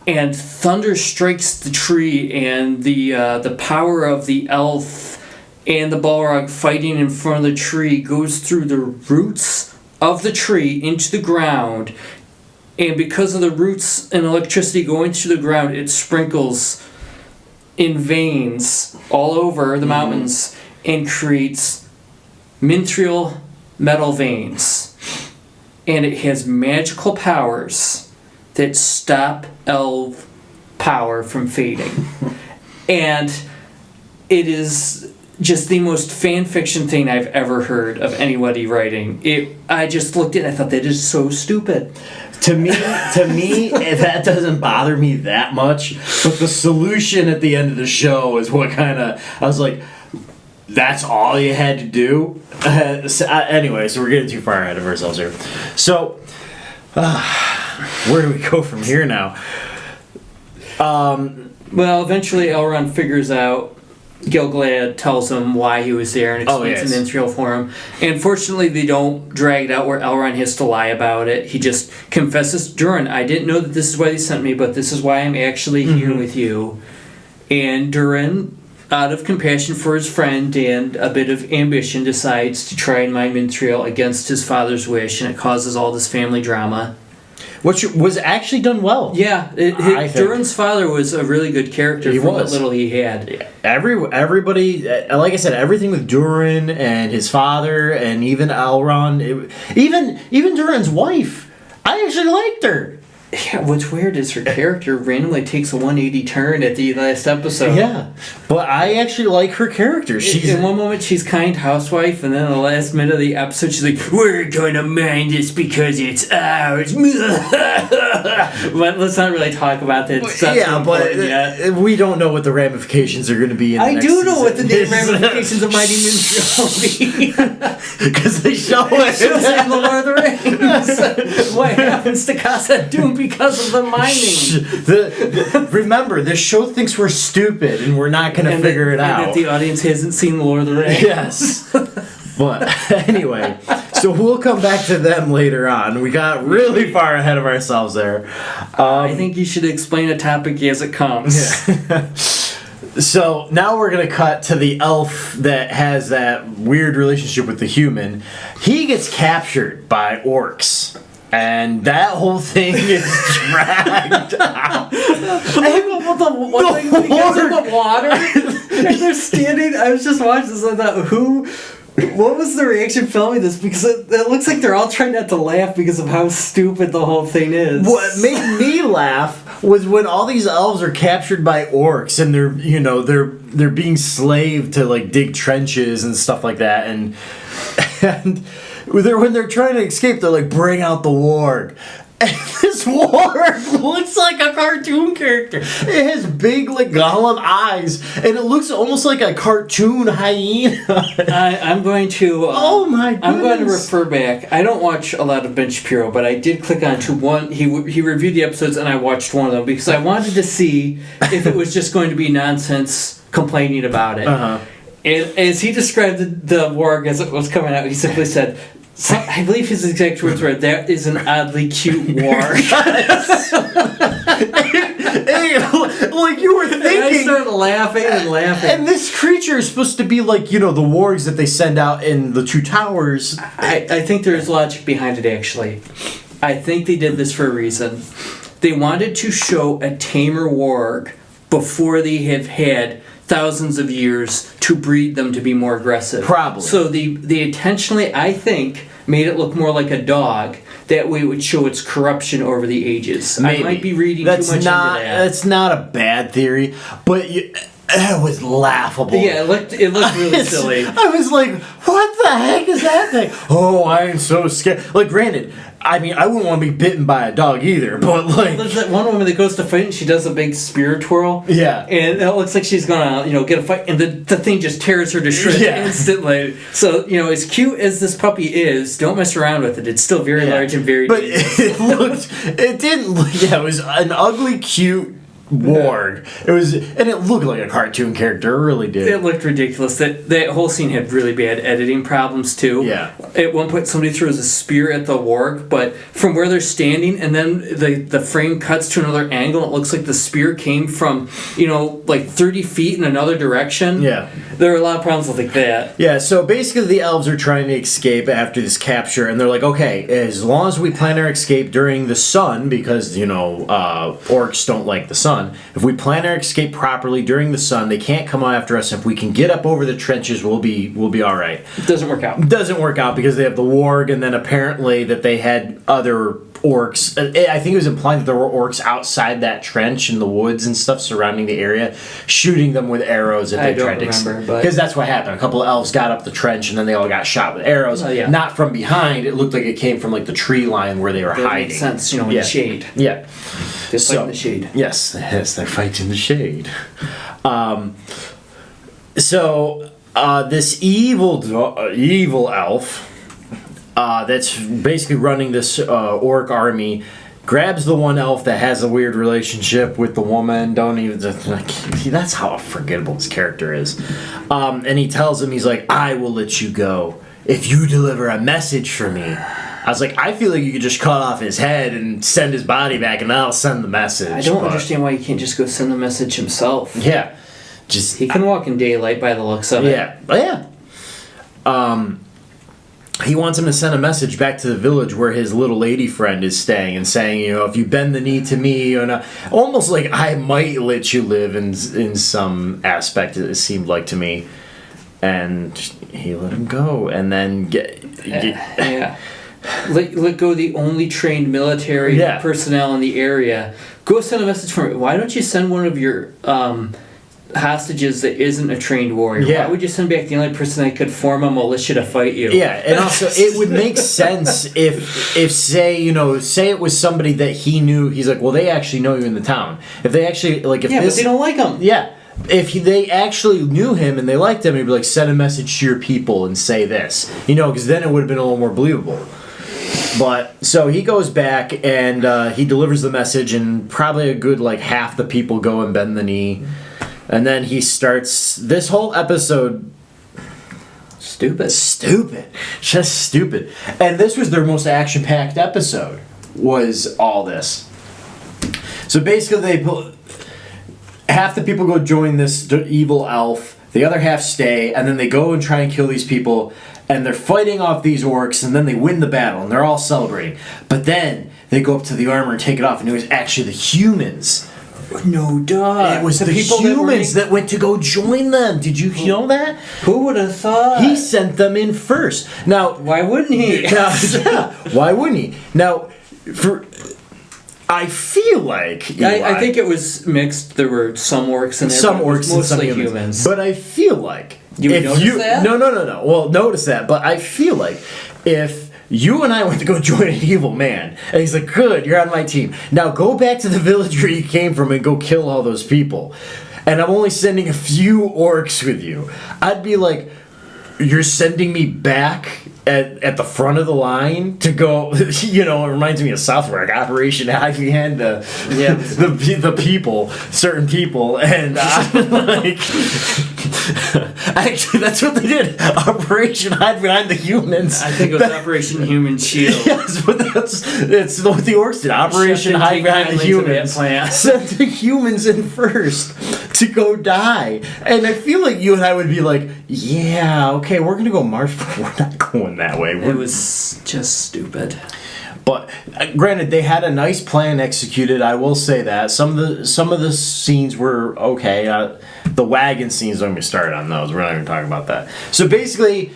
And thunder strikes the tree, and the power of the elf and the Balrog fighting in front of the tree goes through the roots of the tree into the ground, and because of the roots and electricity going through the ground, it sprinkles in veins all over the mountains and creates Mintrel metal veins. And it has magical powers that stop elf power from fading. And it is just the most fan fiction thing I've ever heard of anybody writing. I just looked at it and I thought, that is so stupid. To me, that doesn't bother me that much. But the solution at the end of the show is what kind of... I was like, that's all you had to do? Anyway, so we're getting too far ahead of ourselves here. So, where do we go from here now? Well, eventually Elrond figures out... Gil-galad tells him why he was there and explains an Minstrel for him. And fortunately, they don't drag it out where Elrond has to lie about it. He just confesses, Durin, I didn't know that this is why they sent me, but this is why I'm actually here with you. And Durin, out of compassion for his friend and a bit of ambition, decides to try and mine Minstrel against his father's wish, and it causes all this family drama. Which was actually done well. Yeah, Durin's father was a really good character for what little he had. Everybody, like I said, everything with Durin and his father and even Elrond, even Durin's wife, I actually liked her. Yeah, what's weird is her character randomly takes a 180 turn at the last episode. Yeah, but I actually like her character. She's in one moment she's kind housewife, and then in the last minute of the episode she's like, "We're gonna mind this because it's ours." But let's not really talk about that. It's not too important yet. We don't know what the ramifications are going to be. In the next do know what the season. ramifications of Mighty Ninja will be. Because they show it. It shows it in the Lord of the Rings. What happens to Casa Doom because of the mining? Remember, this show thinks we're stupid and we're not going to figure it out. And that the audience hasn't seen the Lord of the Rings. Yes. But anyway, so we'll come back to them later on. We got really far ahead of ourselves there. I think you should explain a topic as it comes. Yeah. So now we're going to cut to the elf that has that weird relationship with the human. He gets captured by orcs. And that whole thing is dragged out. The water. And they're standing. I was just watching this. I thought, what was the reaction filming this? Because it looks like they're all trying not to laugh because of how stupid the whole thing is. What made me laugh was when all these elves are captured by orcs and they're being slaved to like dig trenches and stuff like that, and when they're trying to escape, they're like, "Bring out the warg." And this warg looks like a cartoon character. It has big, like, golem eyes, and it looks almost like a cartoon hyena. I'm going to... oh, my goodness. I'm going to refer back. I don't watch a lot of Ben Shapiro, but I did click on to one... He reviewed the episodes, and I watched one of them, because I wanted to see if it was just going to be nonsense complaining about it. Uh-huh. And as he described the warg as it was coming out, he simply said... So, I believe his exact words were, "That is an oddly cute warg." Hey, like you were thinking. And I started laughing and laughing. And this creature is supposed to be like, the wargs that they send out in the Two Towers. I think there's logic behind it, actually. I think they did this for a reason. They wanted to show a tamer warg before they have had thousands of years to breed them to be more aggressive. Probably. So they intentionally, I think, made it look more like a dog. That way it would show its corruption over the ages. Maybe. I might be reading too much into that. That's not a bad theory, but it was laughable. Yeah, it looked really silly. I was like, what the heck is that thing? Oh, I'm so scared. Like, granted, I mean, I wouldn't want to be bitten by a dog either, but like... There's that one woman that goes to fight and she does a big spear twirl. Yeah. And it looks like she's gonna, get a fight, and the thing just tears her to shreds instantly. So, as cute as this puppy is, don't mess around with it. It's still very large and very But dangerous. it was an ugly, cute warg. And it looked like a cartoon character. It really did. It looked ridiculous. That whole scene had really bad editing problems too. Yeah. At one point, somebody throws a spear at the warg, but from where they're standing, and then the frame cuts to another angle. It looks like the spear came from like 30 feet in another direction. Yeah. There are a lot of problems with that. Yeah. So basically, the elves are trying to escape after this capture, and they're like, okay, as long as we plan our escape during the sun, because orcs don't like the sun. If we plan our escape properly during the sun, they can't come after us. If we can get up over the trenches, we'll be all right. It doesn't work out. It doesn't work out because they have the warg, and then apparently that they had other orcs. I think it was implied that there were orcs outside that trench in the woods and stuff surrounding the area, shooting them with arrows if they tried to. Because that's what happened. A couple of elves got up the trench, and then they all got shot with arrows. Oh, yeah. Not from behind. It looked like it came from like the tree line where they were hiding. Makes sense, in the shade. Yeah. Just like in the shade. Yes, they fight in the shade. This evil elf that's basically running this orc army grabs the one elf that has a weird relationship with the woman. That's how forgettable this character is. And he tells him, he's like, "I will let you go if you deliver a message for me." I was like, I feel like you could just cut off his head and send his body back, and I'll send the message. I don't understand why he can't just go send the message himself. Yeah. He can walk in daylight by the looks of it. Yeah. He wants him to send a message back to the village where his little lady friend is staying and saying, if you bend the knee to me, almost like I might let you live in some aspect, it seemed like to me. And he let him go, and then let go the only trained military personnel in the area. Go send a message from. Why don't you send one of your hostages that isn't a trained warrior? Yeah. Why would you send back the only person that could form a militia to fight you? Yeah, and also it would make sense if say it was somebody that he knew. He's like, well, they actually know you in the town. If they actually but they don't like him. Yeah. If they actually knew him and they liked him, he'd be like, send a message to your people and say this. Because then it would have been a little more believable. But, so he goes back and he delivers the message, and probably a good, half the people go and bend the knee. And then he starts this whole episode... Stupid. Just stupid. And this was their most action-packed episode, was all this. So basically half the people go join this evil elf, the other half stay, and then they go and try and kill these people, and they're fighting off these orcs, and then they win the battle, and they're all celebrating. But then they go up to the armor and take it off, and it was actually the humans. No, duh. It was the humans that went to go join them. Did you know that? Who would have thought? He sent them in first. Now, why wouldn't he? Why wouldn't he? Now, I feel like I think it was mixed. There were some orcs in there. Some orcs and some humans. But I feel like you notice that? No. Well, notice that. But I feel like if you and I went to go join an evil man, and he's like, "Good, you're on my team. Now go back to the village where you came from and go kill all those people." And I'm only sending a few orcs with you. I'd be like, "You're sending me back at the front of the line to go," it reminds me of South Park, Operation Heavy Hand, the people, certain people, and I'm like, actually, that's what they did. Operation Hide Behind the Humans. I think it was Operation Human Shield. Yes, but that's what the orcs did. Operation Hide Behind the Humans. Sent the humans in first to go die. And I feel like you and I would be like, yeah, okay, we're going to go march, but we're not going that way. It was just stupid. But granted, they had a nice plan executed. I will say that some of the scenes were okay. The wagon scenes, don't get me started on those. We're not even talking about that. So basically,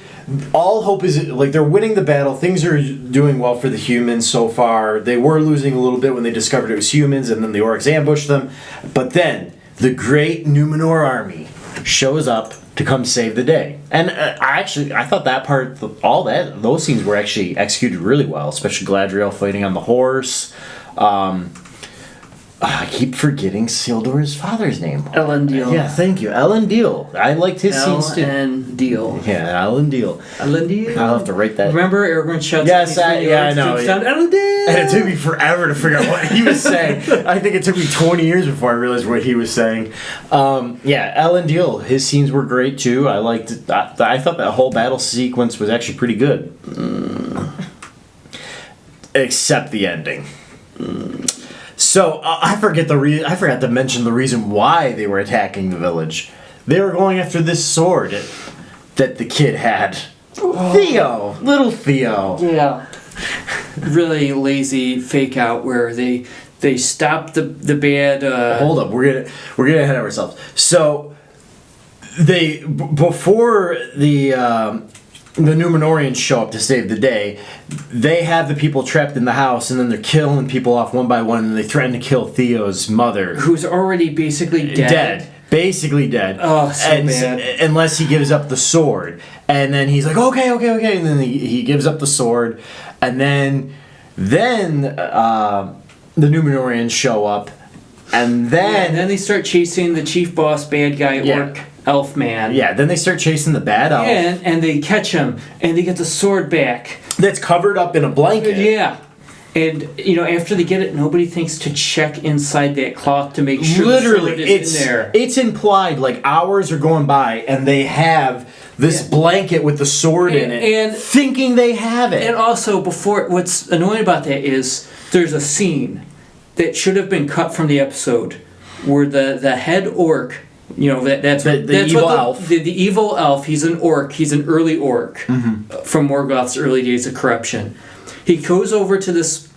all hope is they're winning the battle. Things are doing well for the humans so far. They were losing a little bit when they discovered it was humans, and then the orcs ambushed them. But then the great Numenor army shows up to come save the day. And I thought that part, those scenes were actually executed really well, especially Galadriel fighting on the horse. I keep forgetting Isildur's father's name. Elendil. Yeah, thank you. Elendil. I liked his scenes too. Elendil. Yeah, Elendil. I'll have to write that. Remember Aragorn shouts Yes, I know. Elendil! And it took me forever to figure out what he was saying. I think it took me 20 years before I realized what he was saying. Elendil. His scenes were great too. I liked it. I thought that whole battle sequence was actually pretty good. Except the ending. So I forgot to mention the reason why they were attacking the village. They were going after this sword that the kid had. Theo, little Theo. Yeah. Really lazy fake out where they stopped the bad. Hold up, we're gonna ahead of ourselves. So before the Numenorians show up to save the day, they have the people trapped in the house, and then they're killing people off one by one, and they threaten to kill Theo's mother. Who's already basically dead. Basically dead. Oh, so bad. Unless he gives up the sword. And then he's like, okay. And then he gives up the sword. And then the Numenorians show up. And then they start chasing the chief boss bad guy, orc. Elf man. Yeah, then they start chasing the bad elf. Yeah, and they catch him, and they get the sword back. That's covered up in a blanket. Yeah. And, after they get it, nobody thinks to check inside that cloth to make sure the sword is in there. It's implied, hours are going by, and they have this blanket with the sword in it, and thinking they have it. And also, what's annoying about that is there's a scene that should have been cut from the episode where the head orc... that's the evil elf. The evil elf. He's an orc. He's an early orc from Morgoth's early days of corruption. He goes over to this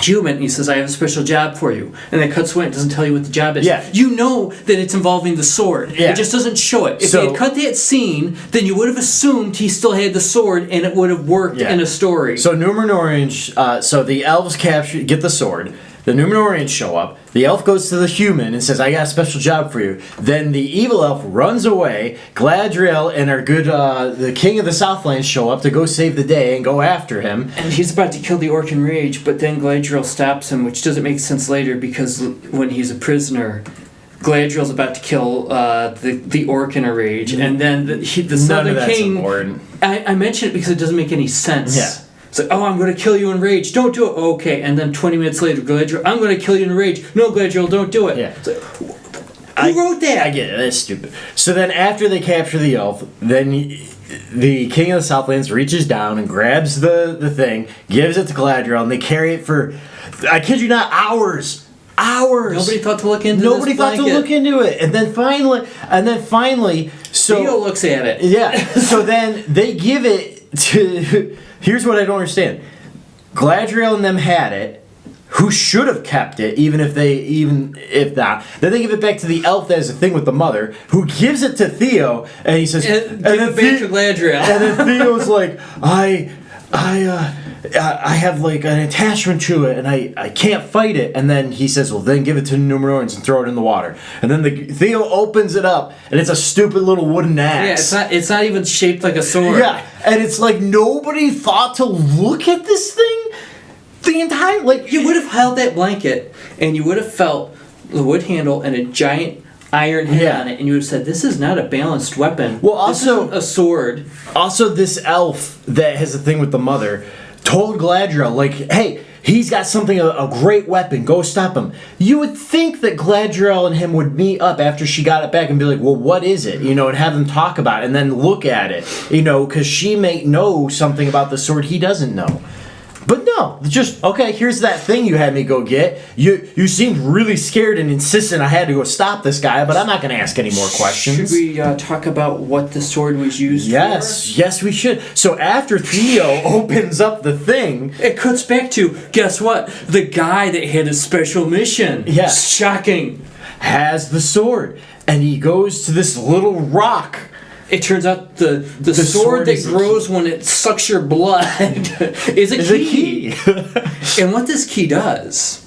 human, and he says, I have a special job for you. And then cuts away and doesn't tell you what the job is. Yeah. You know that it's involving the sword. Yeah. It just doesn't show it. If they had cut that scene, then you would have assumed he still had the sword, and it would have worked in a story. So Númenóreans, so the elves get the sword. The Númenóreans show up. The elf goes to the human and says, I got a special job for you. Then the evil elf runs away. Galadriel and our good, the king of the Southlands show up to go save the day and go after him. And he's about to kill the orc in rage, but then Galadriel stops him, which doesn't make sense later because when he's a prisoner, Galadriel's about to kill the orc in a rage. And then the Southern King... I mention it because it doesn't make any sense. Yeah. It's like, oh, I'm going to kill you in rage. Don't do it. Okay. And then 20 minutes later, Galadriel, I'm going to kill you in rage. No, Galadriel, don't do it. Yeah. It's like, who wrote that? I get it. That's stupid. So then after they capture the elf, then the king of the Southlands reaches down and grabs the thing, gives it to Galadriel, and they carry it for, I kid you not, hours. Nobody thought to look into Nobody thought to look into it. And then finally, so... Theo looks at it. Yeah. So then they give it to... Here's what I don't understand. Galadriel and them had it, who should have kept it, even if not. Then they give it back to the elf that has a thing with the mother, who gives it to Theo, and he says... And then back to Galadriel. And then Theo's like, I have like an attachment to it, and I can't fight it. And then he says, well, then give it to the Númenóreans and throw it in the water. And then Theo opens it up, and it's a stupid little wooden axe. Yeah, it's not even shaped like a sword. Yeah, and it's like nobody thought to look at this thing. The entire you would have held that blanket, and you would have felt the wood handle and a giant iron head on it, and you would have said, this is not a balanced weapon. Well, also this isn't a sword. Also, this elf that has a thing with the mother told Galadriel, like, hey, he's got something, a great weapon, go stop him. You would think that Galadriel and him would meet up after she got it back and be like, well, what is it? And have them talk about it and then look at it, because she may know something about the sword he doesn't know. But no, just, okay, here's that thing you had me go get. You seemed really scared and insistent I had to go stop this guy, but I'm not going to ask any more questions. Should we talk about what the sword was used for? Yes, we should. So after Theo opens up the thing... It cuts back to, guess what? The guy that had a special mission. Yeah. Shocking. Has the sword. And he goes to this little rock... It turns out the sword that grows when it sucks your blood is a key. And what this key does,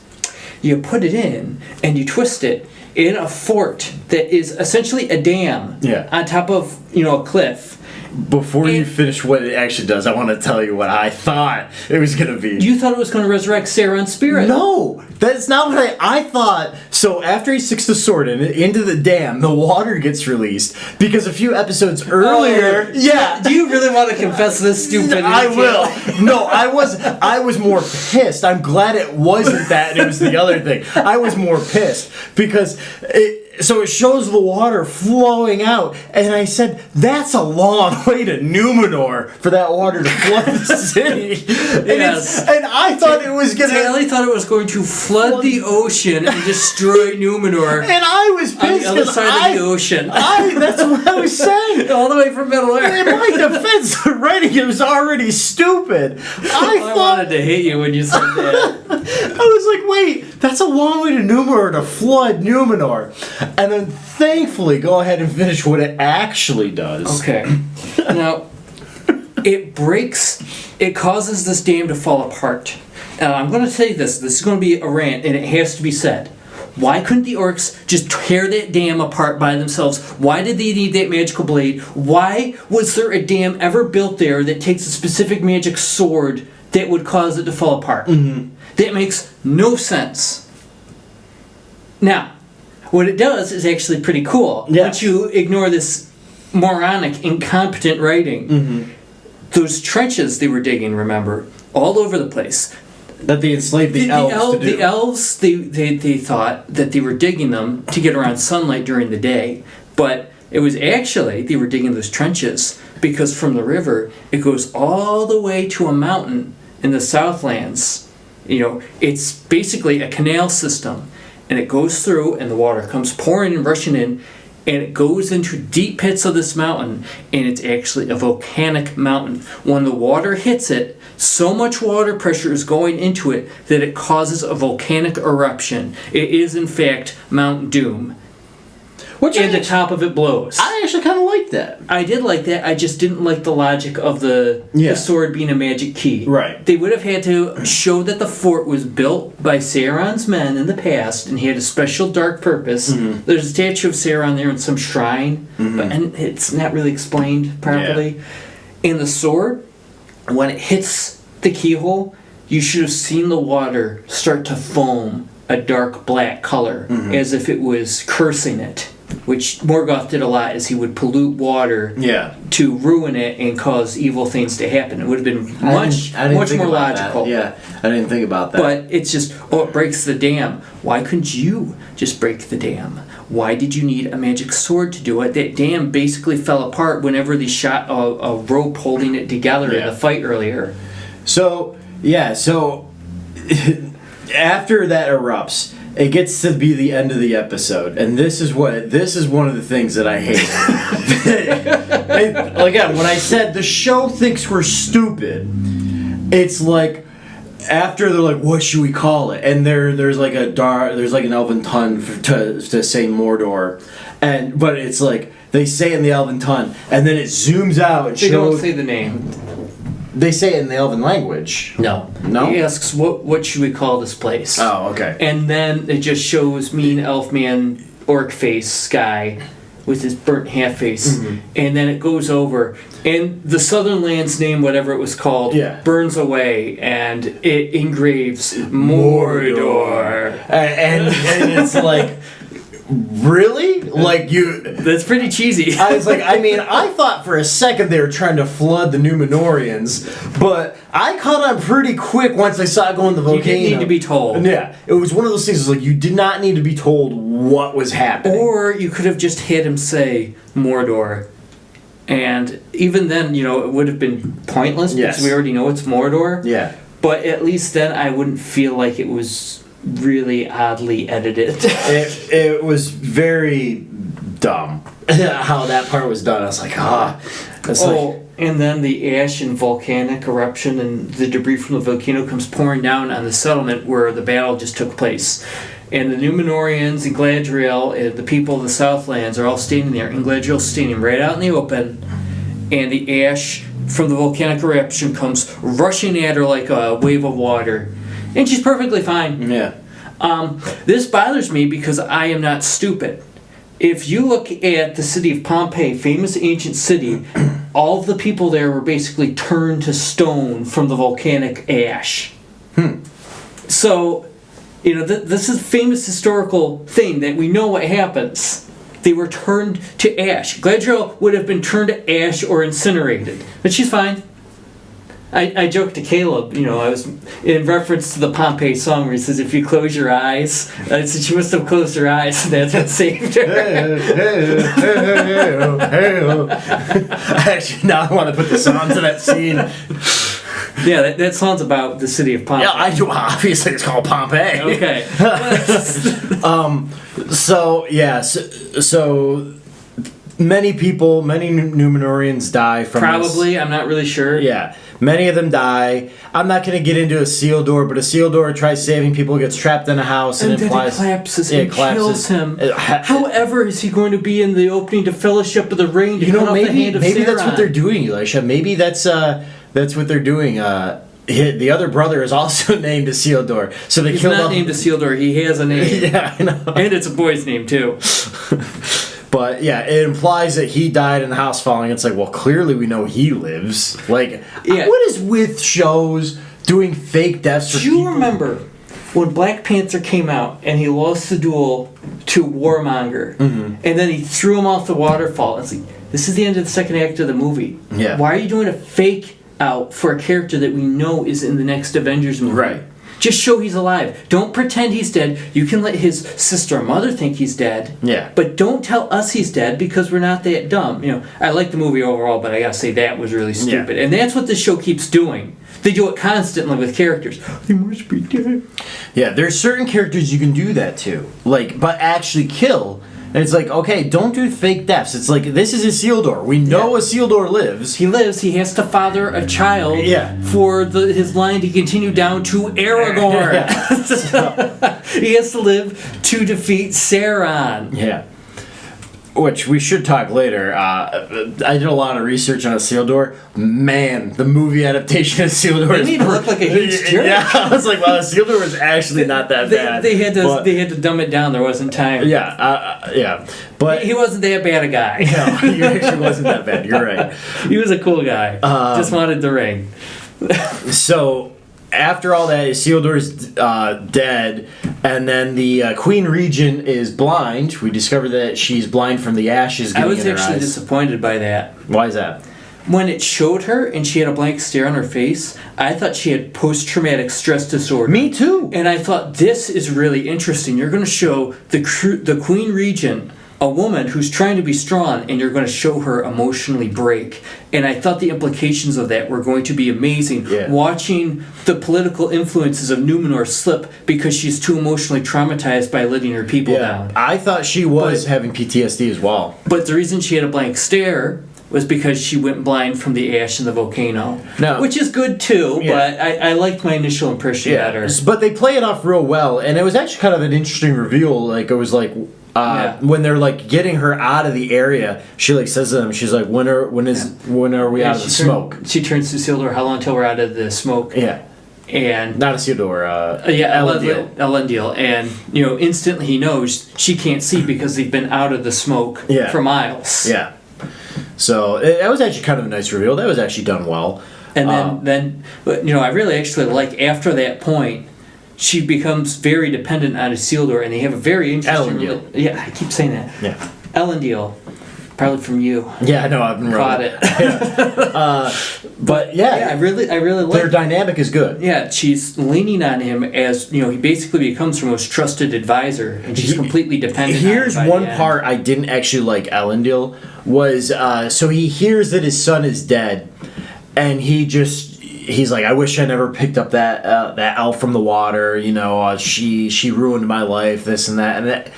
you put it in and you twist it in a fort that is essentially a dam on top of a cliff. Before you finish what it actually does, I want to tell you what I thought it was going to be. You thought it was going to resurrect Sauron's spirit. No, that's not what I thought. So after he sticks the sword into the dam, the water gets released. Because a few episodes earlier... Do you really want to confess this stupidity? I will. No, I was more pissed. I'm glad it wasn't that and it was the other thing. I was more pissed because... So it shows the water flowing out, and I said, that's a long way to Númenor for that water to flood the city. And I thought it was going to... Tally thought it was going to flood the ocean and destroy Númenor. And I was pissed on the other side of the ocean. That's what I was saying. All the way from Middle-earth. In my defense, the writing was already stupid. I wanted to hate you when you said that. I was like, wait, that's a long way to Númenor to flood Númenor. And then thankfully go ahead and finish what it actually does. Okay. Now, it causes this dam to fall apart. I'm going to say this is going to be a rant, and it has to be said. Why couldn't the orcs just tear that dam apart by themselves? Why did they need that magical blade? Why was there a dam ever built there that takes a specific magic sword that would cause it to fall apart? Mm-hmm. That makes no sense. Now, what it does is actually pretty cool. Yeah. Once you ignore this moronic, incompetent writing. Mm-hmm. Those trenches they were digging, remember, all over the place. That they enslaved the elves to do. The elves, they thought that they were digging them to get around sunlight during the day. But it was actually, they were digging those trenches because from the river, it goes all the way to a mountain in the Southlands. It's basically a canal system. And it goes through, and the water comes pouring and rushing in. and it goes into deep pits of this mountain, and it's actually a volcanic mountain. When the water hits it, so much water pressure is going into it that it causes a volcanic eruption. It is, in fact, Mount Doom. And the top of it blows. I actually kind of like that. I did like that. I just didn't like the logic of the sword being a magic key. Right. They would have had to show that the fort was built by Sauron's men in the past and he had a special dark purpose. Mm-hmm. There's a statue of Sauron there in some shrine, and it's not really explained properly. Yeah. And the sword, when it hits the keyhole, you should have seen the water start to foam a dark black color, as if it was cursing it. Which Morgoth did a lot, is he would pollute water to ruin it and cause evil things to happen. It would have been much more logical. That. Yeah, I didn't think about that. But it's just, it breaks the dam. Why couldn't you just break the dam? Why did you need a magic sword to do it? That dam basically fell apart whenever they shot a rope holding it together in the fight earlier. So after that erupts, it gets to be the end of the episode, and this is one of the things that I hate. Again, when I said the show thinks we're stupid, it's like after they're like, what should we call it? And there's like an elven tongue to say Mordor, but it's like they say it in the elven tongue, and then it zooms out and they don't say the name. They say it in the elven language. No. He asks, what should we call this place? Oh, okay. And then it just shows mean elf man, orc face guy with his burnt half face. Mm-hmm. And then it goes over. And the Southern Land's name, whatever it was called, burns away. And it engraves Mordor. And it's like... Really? Like you... That's pretty cheesy. I was like, I thought for a second they were trying to flood the Númenóreans, but I caught on pretty quick once I saw it go in the volcano. You didn't need to be told. Yeah. It was one of those things, it was like, you did not need to be told what was happening. Or you could have just had him say Mordor. And even then, it would have been pointless because we already know it's Mordor. Yeah. But at least then I wouldn't feel like it was... really oddly edited. It was very dumb how that part was done. I was like, and then the ash and volcanic eruption and the debris from the volcano comes pouring down on the settlement where the battle just took place. And the Númenóreans and Galadriel and the people of the Southlands are all standing there, and Galadriel's standing right out in the open, and the ash from the volcanic eruption comes rushing at her like a wave of water. And she's perfectly fine. Yeah. This bothers me because I am not stupid. If you look at the city of Pompeii, famous ancient city, all of the people there were basically turned to stone from the volcanic ash. So, this is a famous historical thing that we know what happens. They were turned to ash. Galadriel would have been turned to ash or incinerated. But she's fine. I joked to Caleb, I was in reference to the Pompeii song where he says, if you close your eyes, I said she must have closed her eyes, and that's what saved her. Actually, now I want to put the song to that scene. Yeah, that song's about the city of Pompeii. Yeah, I do. Obviously, it's called Pompeii. Okay. So many Númenóreans die from Probably, this. I'm not really sure. Yeah. Many of them die. I'm not going to get into a Isildur, but a Isildur tries saving people, gets trapped in a house, and then it collapses and kills him. However, is he going to be in the opening to Fellowship of the Ring to cut off the hand of maybe Sauron? that's what they're doing, Elisha. Maybe that's what they're doing. The other brother is also named Isildur, so they He's killed not named Isildur. He has a name. Yeah, I know. And it's a boy's name too. But yeah, it implies that he died in the house falling. It's like, well, clearly we know he lives. Like, what is with shows doing fake deaths for people? Do you remember when Black Panther came out and he lost the duel to Warmonger, and then he threw him off the waterfall? It's like, this is the end of the second act of the movie. Yeah. Why are you doing a fake out for a character that we know is in the next Avengers movie? Right. Just show he's alive. Don't pretend he's dead. You can let his sister or mother think he's dead. Yeah. But don't tell us he's dead because we're not that dumb. I like the movie overall, but I gotta say that was really stupid. Yeah. And that's what this show keeps doing. They do it constantly with characters. They must be dead. Yeah, there's certain characters you can do that to. But actually kill. And it's like, okay, don't do fake deaths. It's like, this is Isildur. We know Isildur lives. He lives. He has to father a child for his line to continue down to Aragorn. He has to live to defeat Sauron. Yeah. Which we should talk later. I did a lot of research on Isildur. Man, the movie adaptation of Isildur made him look like a huge jerk. Yeah, I was like, well, Isildur was actually not that bad. They had to dumb it down. There wasn't time. Yeah. But he wasn't that bad a guy. No, he actually wasn't that bad. You're right. He was a cool guy. Just wanted the ring. So after all that, Isildur's dead, and then the Queen Regent is blind. We discovered that she's blind from the ashes getting in her eyes. I was actually disappointed by that. Why is that? When it showed her and she had a blank stare on her face, I thought she had post-traumatic stress disorder. Me too. And I thought, this is really interesting. You're going to show the Queen Regent, a woman who's trying to be strong, and you're going to show her emotionally break. And I thought the implications of that were going to be amazing. Yeah. Watching the political influences of Numenor slip because she's too emotionally traumatized by letting her people down. I thought she was having PTSD as well. But the reason she had a blank stare was because she went blind from the ash in the volcano. No. Which is good too, but I liked my initial impression better. But they play it off real well, and it was actually kind of an interesting reveal. Like, it was like, when they're like getting her out of the area, she like says to them, she's like, when are we out of the smoke? She turns to Isildur, how long until we're out of the smoke? Yeah. And not Isildur, Elendil. And instantly he knows she can't see because they've been out of the smoke for miles. Yeah. So that was actually kind of a nice reveal. That was actually done well. And then I really actually like, after that point, she becomes very dependent on Isildur, and they have a very interesting... Yeah, I keep saying that. Yeah. Elendil. Probably from you. Yeah, I know. I've been caught it. But I really like their dynamic is good. Yeah, she's leaning on him as he basically becomes her most trusted advisor, and she's completely dependent. Here's on him one part I didn't actually like. Elendil was so he hears that his son is dead, and he's like, I wish I never picked up that elf from the water. She ruined my life. This and that.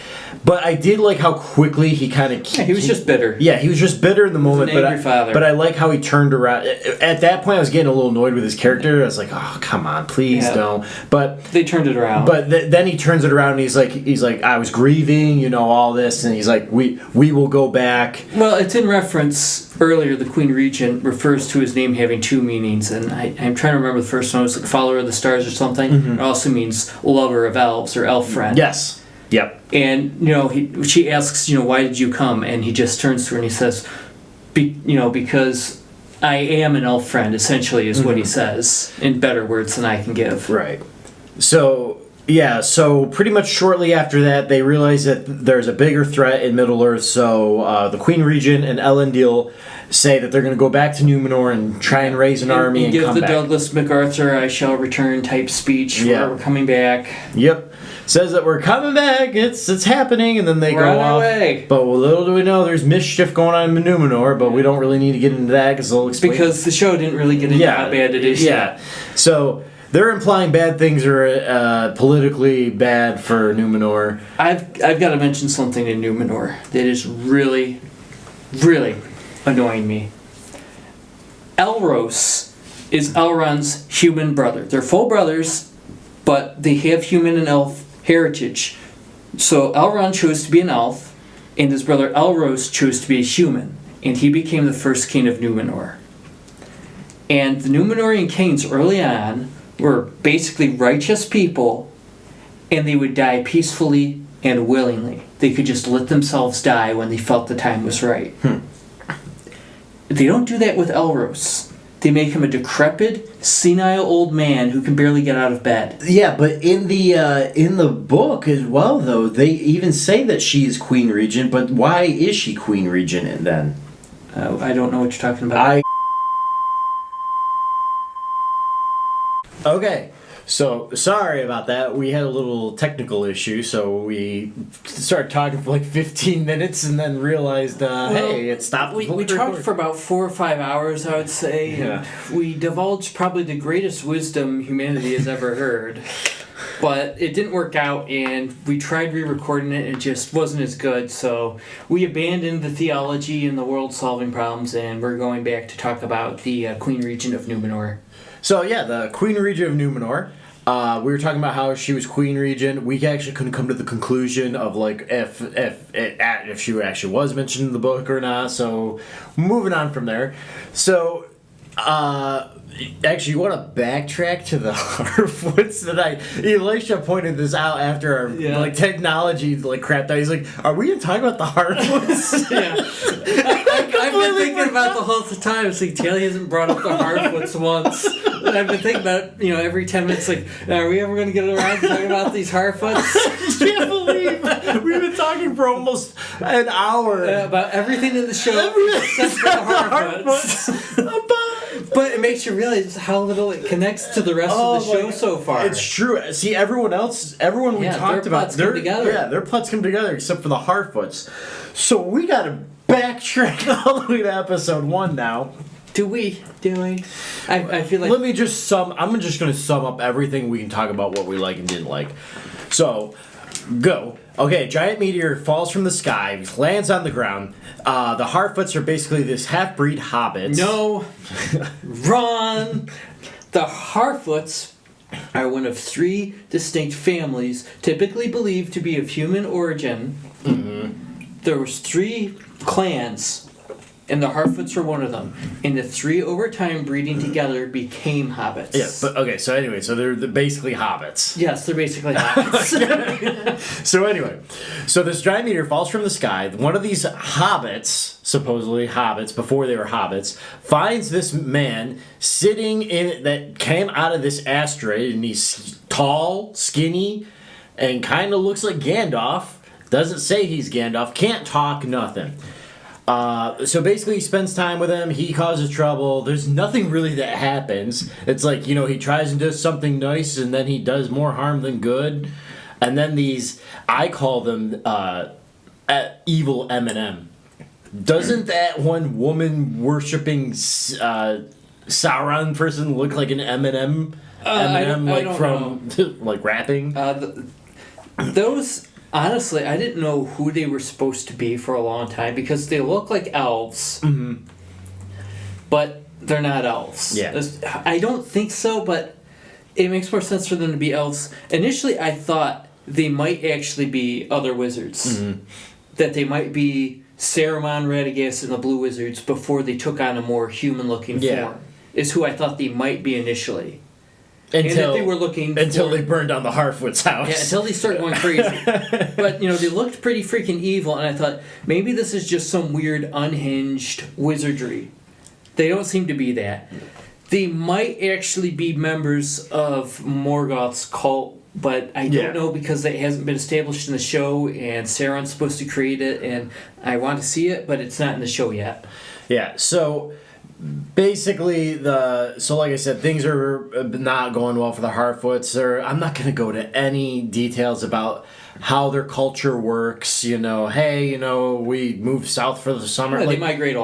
But I did like how quickly he kind of... he was just bitter. Yeah, he was just bitter in the moment. An angry father. But I like how he turned around. At that point, I was getting a little annoyed with his character. I was like, oh, come on, please don't. But they turned it around. But then he turns it around, and he's like, I was grieving, all this. And he's like, we will go back. Well, it's in reference... Earlier, the Queen Regent refers to his name having two meanings, and I'm trying to remember the first one. It was like follower of the stars or something. Mm-hmm. It also means lover of elves or elf friend. Yes. Yep. And she asks, why did you come? And he just turns to her and he says, because I am an elf friend. Essentially, is what he says in better words than I can give. Right. So pretty much shortly after that, they realize that there's a bigger threat in Middle Earth. So the Queen Regent and Elendil say that they're going to go back to Numenor and try and raise an army and give come the back. Douglas MacArthur "I shall return" type speech. Where we're coming back. Yep. Says that we're coming back, it's happening, and then they go off. Way. But little do we know, there's mischief going on in Numenor, but we don't really need to get into that because they'll explain. Because the show didn't really get into how bad it is yet. So they're implying bad things are politically bad for Numenor. I've got to mention something in Numenor that is really, really annoying me. Elros is Elrond's human brother. They're full brothers, but they have human and elf heritage. So Elrond chose to be an elf, and his brother Elros chose to be a human, and he became the first king of Numenor. And the Numenorean kings early on were basically righteous people, and they would die peacefully and willingly. They could just let themselves die when they felt the time was right. They don't do that with Elros. They make him a decrepit, senile old man who can barely get out of bed. Yeah, but in the book as well, though, they even say that she's Queen Regent, but why is she Queen Regent then? I don't know what you're talking about. Okay, so sorry about that. We had a little technical issue, so we started talking for like 15 minutes and then realized, hey, it stopped. We talked for about 4 or 5 hours, I would say. Yeah. We divulged probably the greatest wisdom humanity has ever heard. But it didn't work out, and we tried re-recording it, and it just wasn't as good, so we abandoned the theology and the world-solving problems, and we're going back to talk about the Queen Regent of Numenor. So yeah, the Queen Regent of Numenor. We were talking about how she was Queen Regent. We actually couldn't come to the conclusion of like if she actually was mentioned in the book or not. So moving on from there. So actually, you want to backtrack to the Harfoots that Elisha pointed this out after our like technology like crapped out. He's like, "Are we gonna talk about the Harfoots?" Yeah, I've been thinking about the whole time. It's like Taylor hasn't brought up the Harfoots once. I've been thinking about it, every 10 minutes. Like, are we ever going to get around to talking about these Harfoots? I can't believe we've been talking for almost an hour about everything in the show except for the Harfoots. But it makes you realize how little it connects to the rest of the show so far. It's true. See, everyone we talked about, their plots come together except for the Harfoots. So we got to backtrack all the way to episode 1 now. Do we? I feel like... I'm just going to sum up everything. We can talk about what we like and didn't like. So, go. Okay, giant meteor falls from the sky, lands on the ground. The Harfoots are basically this half-breed hobbits. No. Wrong. The Harfoots are one of 3 distinct families, typically believed to be of human origin. Mm-hmm. There was 3 clans, and the Harfoots were one of them. And the 3 over time breeding together became hobbits. Yeah, but okay, so they're basically hobbits. Yes, they're basically hobbits. So anyway, this giant meteor falls from the sky. One of these hobbits, supposedly hobbits, before they were hobbits, finds this man sitting that came out of this asteroid, and he's tall, skinny, and kind of looks like Gandalf. Doesn't say he's Gandalf, can't talk, nothing. So basically he spends time with him, he causes trouble, there's nothing really that happens. It's like, he tries and does something nice and then he does more harm than good. And then I call them evil Eminem. Doesn't that one woman worshipping Sauron person look like an Eminem? Like rapping? Those... Honestly, I didn't know who they were supposed to be for a long time because they look like elves, but they're not elves. Yeah. I don't think so, but it makes more sense for them to be elves. Initially, I thought they might actually be other wizards. Mm-hmm. That they might be Saruman, Radagast, and the Blue Wizards before they took on a more human-looking form. Is who I thought they might be initially. Until they they burned down the Harfoot's house. Yeah, until they started going crazy. But, they looked pretty freaking evil, and I thought, maybe this is just some weird, unhinged wizardry. They don't seem to be that. They might actually be members of Morgoth's cult, but I don't know because it hasn't been established in the show, and Sauron's supposed to create it, and I want to see it, but it's not in the show yet. Yeah, so... Basically, like I said, things are not going well for the Harfoots. I'm not going to go to any details about how their culture works. We move south for the summer. Yeah, they migrate a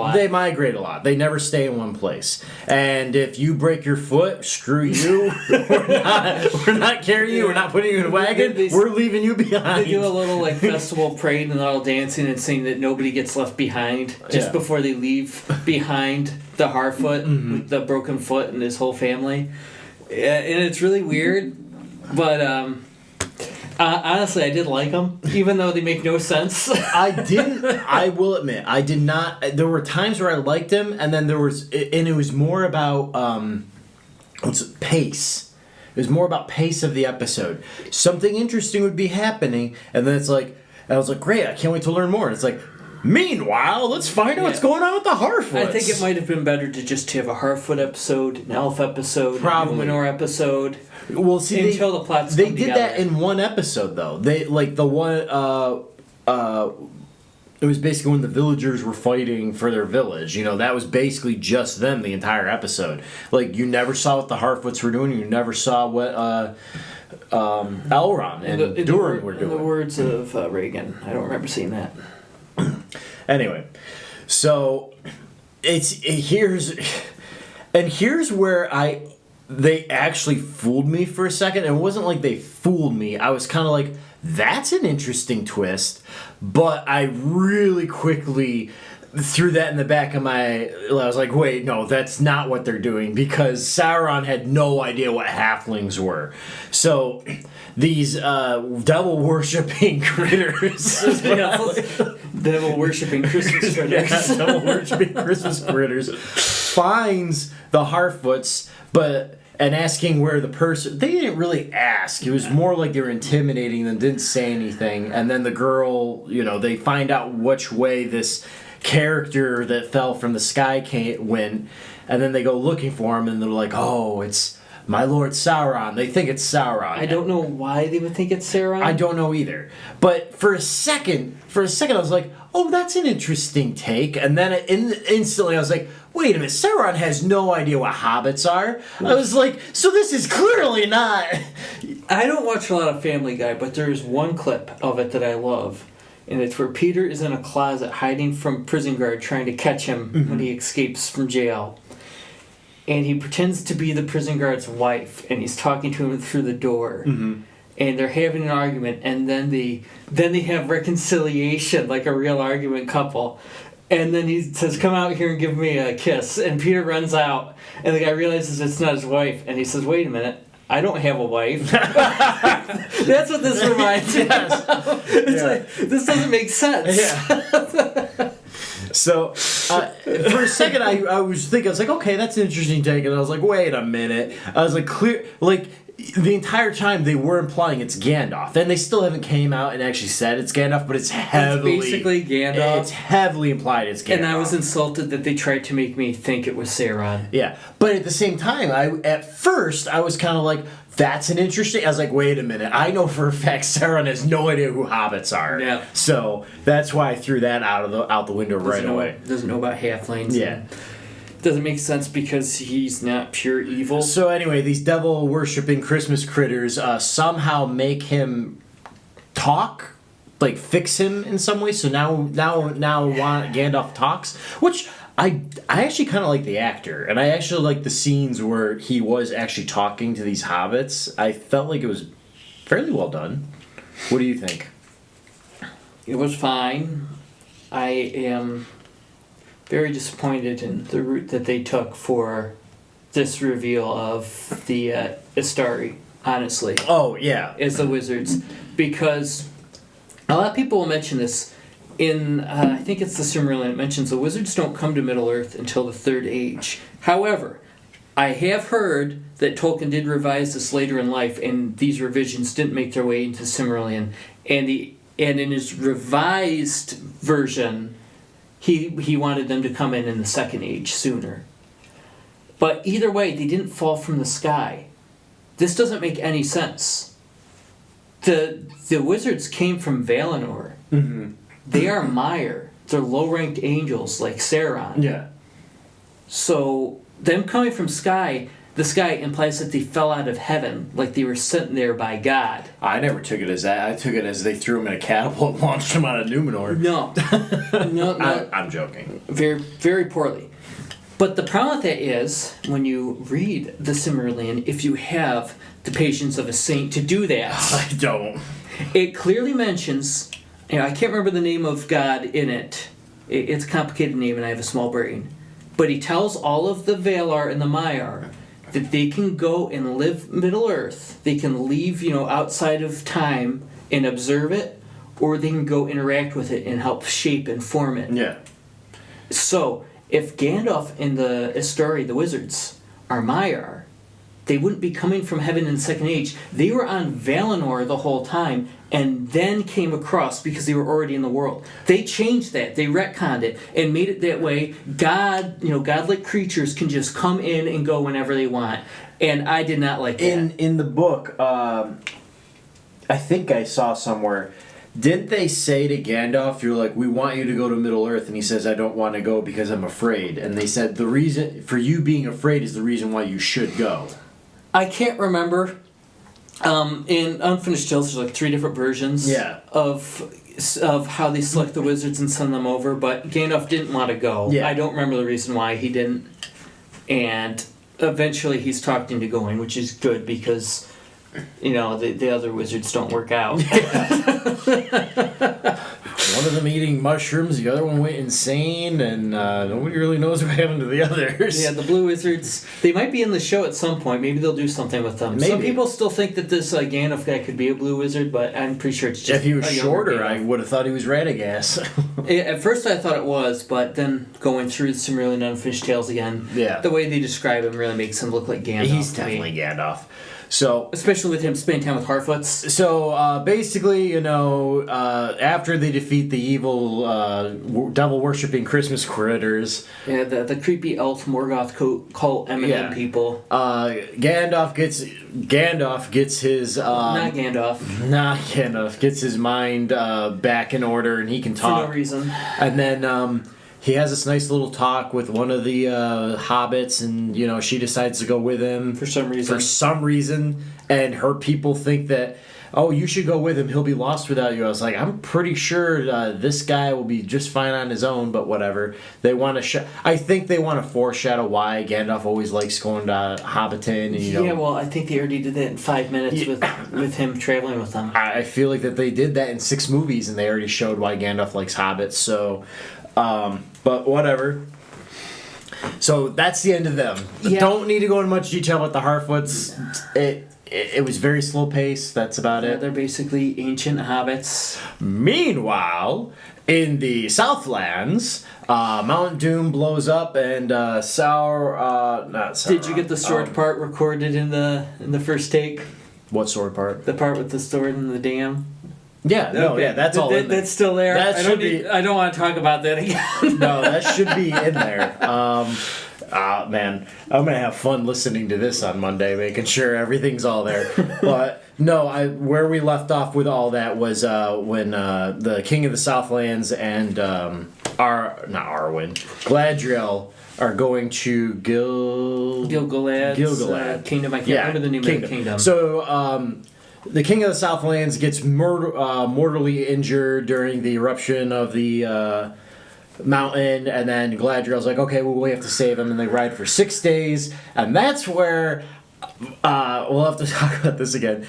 lot. They never stay in one place. And if you break your foot, screw you. we're not carrying you. We're not putting you in a wagon. We're leaving you behind. They do a little festival parade and a little dancing and saying that nobody gets left behind just before they leave behind the Harfoot with the broken foot and his whole family. And it's really weird, but honestly, I did like them, even though they make no sense. I will admit, I did not. There were times where I liked them, and then it was more about pace. It was more about pace of the episode. Something interesting would be happening, and then I was like, great, I can't wait to learn more. And it's like, meanwhile, let's find out what's going on with the Harfoots. I think it might have been better to just have a Harfoot episode, an Elf episode, a Numenor episode. Well, see, until the plots they come did together. that in one episode though. They the one it was basically when the villagers were fighting for their village. That was basically just them the entire episode. You never saw what the Harfoots were doing. You never saw what Elrond and Duren were doing. In the words of Reagan, I don't remember seeing that. Anyway, so here's where they actually fooled me for a second. It wasn't like they fooled me. I was kind of like, that's an interesting twist. But I really quickly threw that in the back of my... I was like, wait, no, that's not what they're doing, because Sauron had no idea what halflings were. So these devil-worshipping critters... Devil-worshipping Christmas critters. Yeah, devil-worshipping Christmas critters finds the Harfoots, and asking where the person... They didn't really ask. It was more like they were intimidating them, didn't say anything. And then the girl, they find out which way this character that fell from the sky went. And then they go looking for him, and they're like, oh, it's my Lord Sauron. They think it's Sauron. I don't know why they would think it's Sauron. I don't know either. But for a second, I was like, oh, that's an interesting take. And then instantly I was like, wait a minute, Sauron has no idea what hobbits are. I was like, so this is clearly not... I don't watch a lot of Family Guy, but there's one clip of it that I love. And it's where Peter is in a closet hiding from prison guard trying to catch him when he escapes from jail. And he pretends to be the prison guard's wife, and he's talking to him through the door. Mm-hmm. And they're having an argument, and then they have reconciliation, like a real argument couple. And then he says, come out here and give me a kiss. And Peter runs out, and the guy realizes it's not his wife. And he says, wait a minute, I don't have a wife. That's what this reminds me of. It's like, this doesn't make sense. Yeah. So, for a second, I was thinking, I was like, okay, that's an interesting take. And I was like, wait a minute. I was like, the entire time they were implying it's Gandalf. And they still haven't came out and actually said it's Gandalf, but it's heavily... It's basically Gandalf. It's heavily implied it's Gandalf. And I was insulted that they tried to make me think it was Sauron. Yeah. But at the same time, at first, I was kind of like, that's an interesting... I was like, wait a minute. I know for a fact Sauron has no idea who hobbits are. Yeah. So that's why I threw that out the window right away. Doesn't know about halflings. Yeah. Doesn't make sense because he's not pure evil. So anyway, these devil-worshipping Christmas critters somehow make him talk, like fix him in some way. So now Gandalf talks, which I actually kind of like the actor, and I actually like the scenes where he was actually talking to these hobbits. I felt like it was fairly well done. What do you think? It was fine. I am very disappointed in the route that they took for this reveal of the Istari, honestly. Oh, yeah. As the wizards. Because a lot of people will mention this in, I think it's the Silmarillion, it mentions the wizards don't come to Middle-earth until the Third Age. However, I have heard that Tolkien did revise this later in life, and these revisions didn't make their way into Silmarillion. And in his revised version... He wanted them to come in the Second Age sooner. But either way, they didn't fall from the sky. This doesn't make any sense. The wizards came from Valinor. Mm-hmm. They are Maiar. They're low-ranked angels like Sauron. Yeah. So them coming from the sky implies that they fell out of heaven, like they were sent there by God. I never took it as that. I took it as they threw him in a catapult and launched him out of Numenor. No. No. I'm joking. Very, very poorly. But the problem with that is, when you read the Silmarillion, if you have the patience of a saint to do that... I don't. It clearly mentions... I can't remember the name of God in it. It's a complicated name and I have a small brain. But he tells all of the Valar and the Maiar that they can go and live Middle-earth. They can leave, outside of time and observe it, or they can go interact with it and help shape and form it. Yeah. So, if Gandalf and the Istari, the wizards, are Maiar, they wouldn't be coming from heaven in the Second Age. They were on Valinor the whole time, and then came across because they were already in the world. They changed that. They retconned it and made it that way. God, godlike creatures can just come in and go whenever they want. And I did not like that. In the book, I think I saw somewhere, didn't they say to Gandalf, you're like, we want you to go to Middle-earth, and he says, I don't want to go because I'm afraid. And they said, the reason for you being afraid is the reason why you should go. I can't remember. In Unfinished Tales, there's 3 different versions of how they select the wizards and send them over, but Gandalf didn't want to go. Yeah. I don't remember the reason why he didn't. And eventually he's talked into going, which is good because, the other wizards don't work out. One of them eating mushrooms, the other one went insane, and nobody really knows what happened to the others. Yeah, the blue wizards, they might be in the show at some point. Maybe they'll do something with them. Maybe. Some people still think that this Gandalf guy could be a blue wizard, but I'm pretty sure it's just If he was a younger shorter, Gandalf. I would have thought he was Radagast. At first I thought it was, but then going through some really unfinished tales again, Yeah. the way they describe him really makes him look like Gandalf. He's to me. definitely Gandalf. So, Especially with him spending time with Harfoots. So basically, after they defeat the evil devil-worshipping Christmas critters, Yeah, the creepy elf Morgoth cult Eminem people. Gandalf gets his Not Gandalf. Not Gandalf gets his mind back in order, and he can talk For no reason. And then he has this nice little talk with one of the hobbits, and she decides to go with him For some reason. And her people think that, oh, you should go with him. He'll be lost without you. I was like, I'm pretty sure this guy will be just fine on his own, but whatever. They want to. I think they want to foreshadow why Gandalf always likes going to Hobbiton. And, Yeah, well, I think they already did that in 5 minutes with him traveling with them. I feel like that they did that in 6 movies, and they already showed why Gandalf likes hobbits. So. But whatever. So that's the end of them. Yeah. Don't need to go into much detail about the Harfoots. It was very slow paced. That's about it. They're basically ancient hobbits. Meanwhile, in the Southlands, Mount Doom blows up, and not Sauron. Did you get the sword part recorded in the first take? What sword part? The part with the sword in the dam. Yeah, that's all in there. That's still there. I don't want to talk about that again. No, that should be in there. Man, I'm gonna have fun listening to this on Monday, making sure everything's all there. But no, where we left off with all that was when the King of the Southlands and Galadriel are going to Gilgalad Kingdom. I can't remember the name of the kingdom. So the King of the Southlands gets mortally injured during the eruption of the mountain, and then Galadriel's like, okay, well, we have to save him, and they ride for 6 days, and that's where we'll have to talk about this again.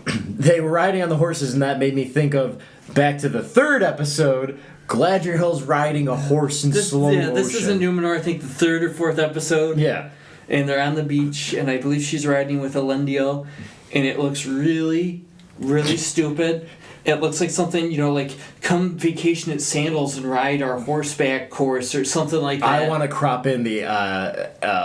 They were riding on the horses, and that made me think of back to the 3rd episode. Galadriel's riding a horse in slow motion. This is in Numenor, I think the 3rd or 4th episode. Yeah. And they're on the beach, and I believe she's riding with Elendil, and it looks really, really stupid. It looks like something, like, come vacation at Sandals and ride our horseback course or something like that. I want to crop in the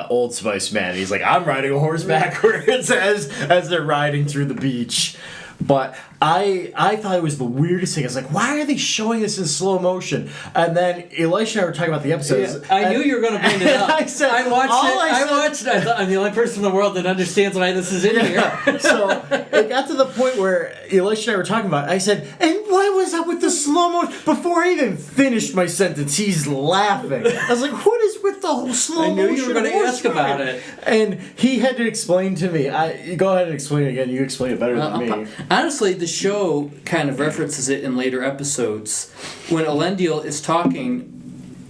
Old Spice man. He's like, I'm riding a horse backwards as they're riding through the beach. But I thought it was the weirdest thing. I was like, why are they showing this in slow motion? And then Elisha and I were talking about the episode. Yeah, I knew you were going to bring it up. I watched it. I thought I'm the only person in the world that understands why this is in here. So it got to the point where Elisha and I were talking about it. I said, and what was up with the slow motion? Before I even finished my sentence, he's laughing. I was like, what is with the whole slow motion? I knew you were going to ask about it. And he had to explain to me. Go ahead and explain it again. You explain it better than me. Honestly, the show kind of references it in later episodes. When Elendil is talking,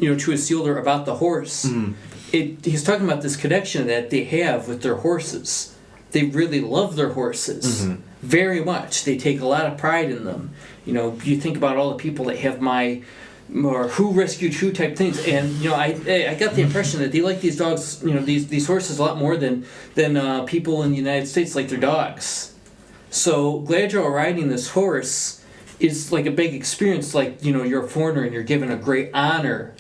to Isildur about the horse, he's talking about this connection that they have with their horses. They really love their horses very much. They take a lot of pride in them. You think about all the people that have or who rescued who type things, and I got the impression that they like these dogs, these horses a lot more than people in the United States like their dogs. So Galadriel riding this horse is like a big experience. Like, you're a foreigner and you're given a great honor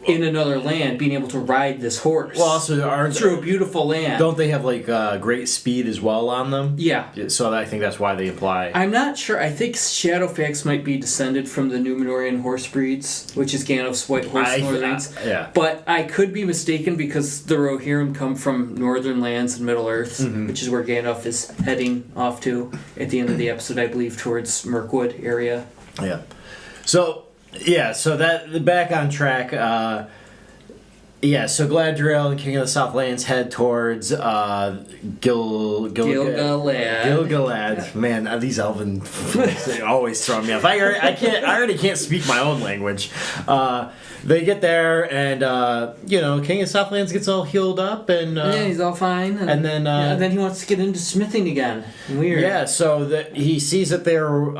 in another land, being able to ride this horse. Well, also through a beautiful land. Don't they have like great speed as well on them? Yeah. So I think that's why they apply. I'm not sure. I think Shadowfax might be descended from the Numenorean horse breeds, which is Gandalf's white horse northerns. Yeah. But I could be mistaken because the Rohirrim come from northern lands and Middle Earth, which is where Gandalf is heading off to at the end of the episode, I believe, towards Mirkwood area. Yeah. So that back on track. Yeah, so Galadriel and King of the Southlands head towards Gilgalad. Man, these elven they always throw me off. I already can't speak my own language. They get there, and King of Southlands gets all healed up, and he's all fine. And then he wants to get into smithing again. Weird. Yeah, so he sees that they're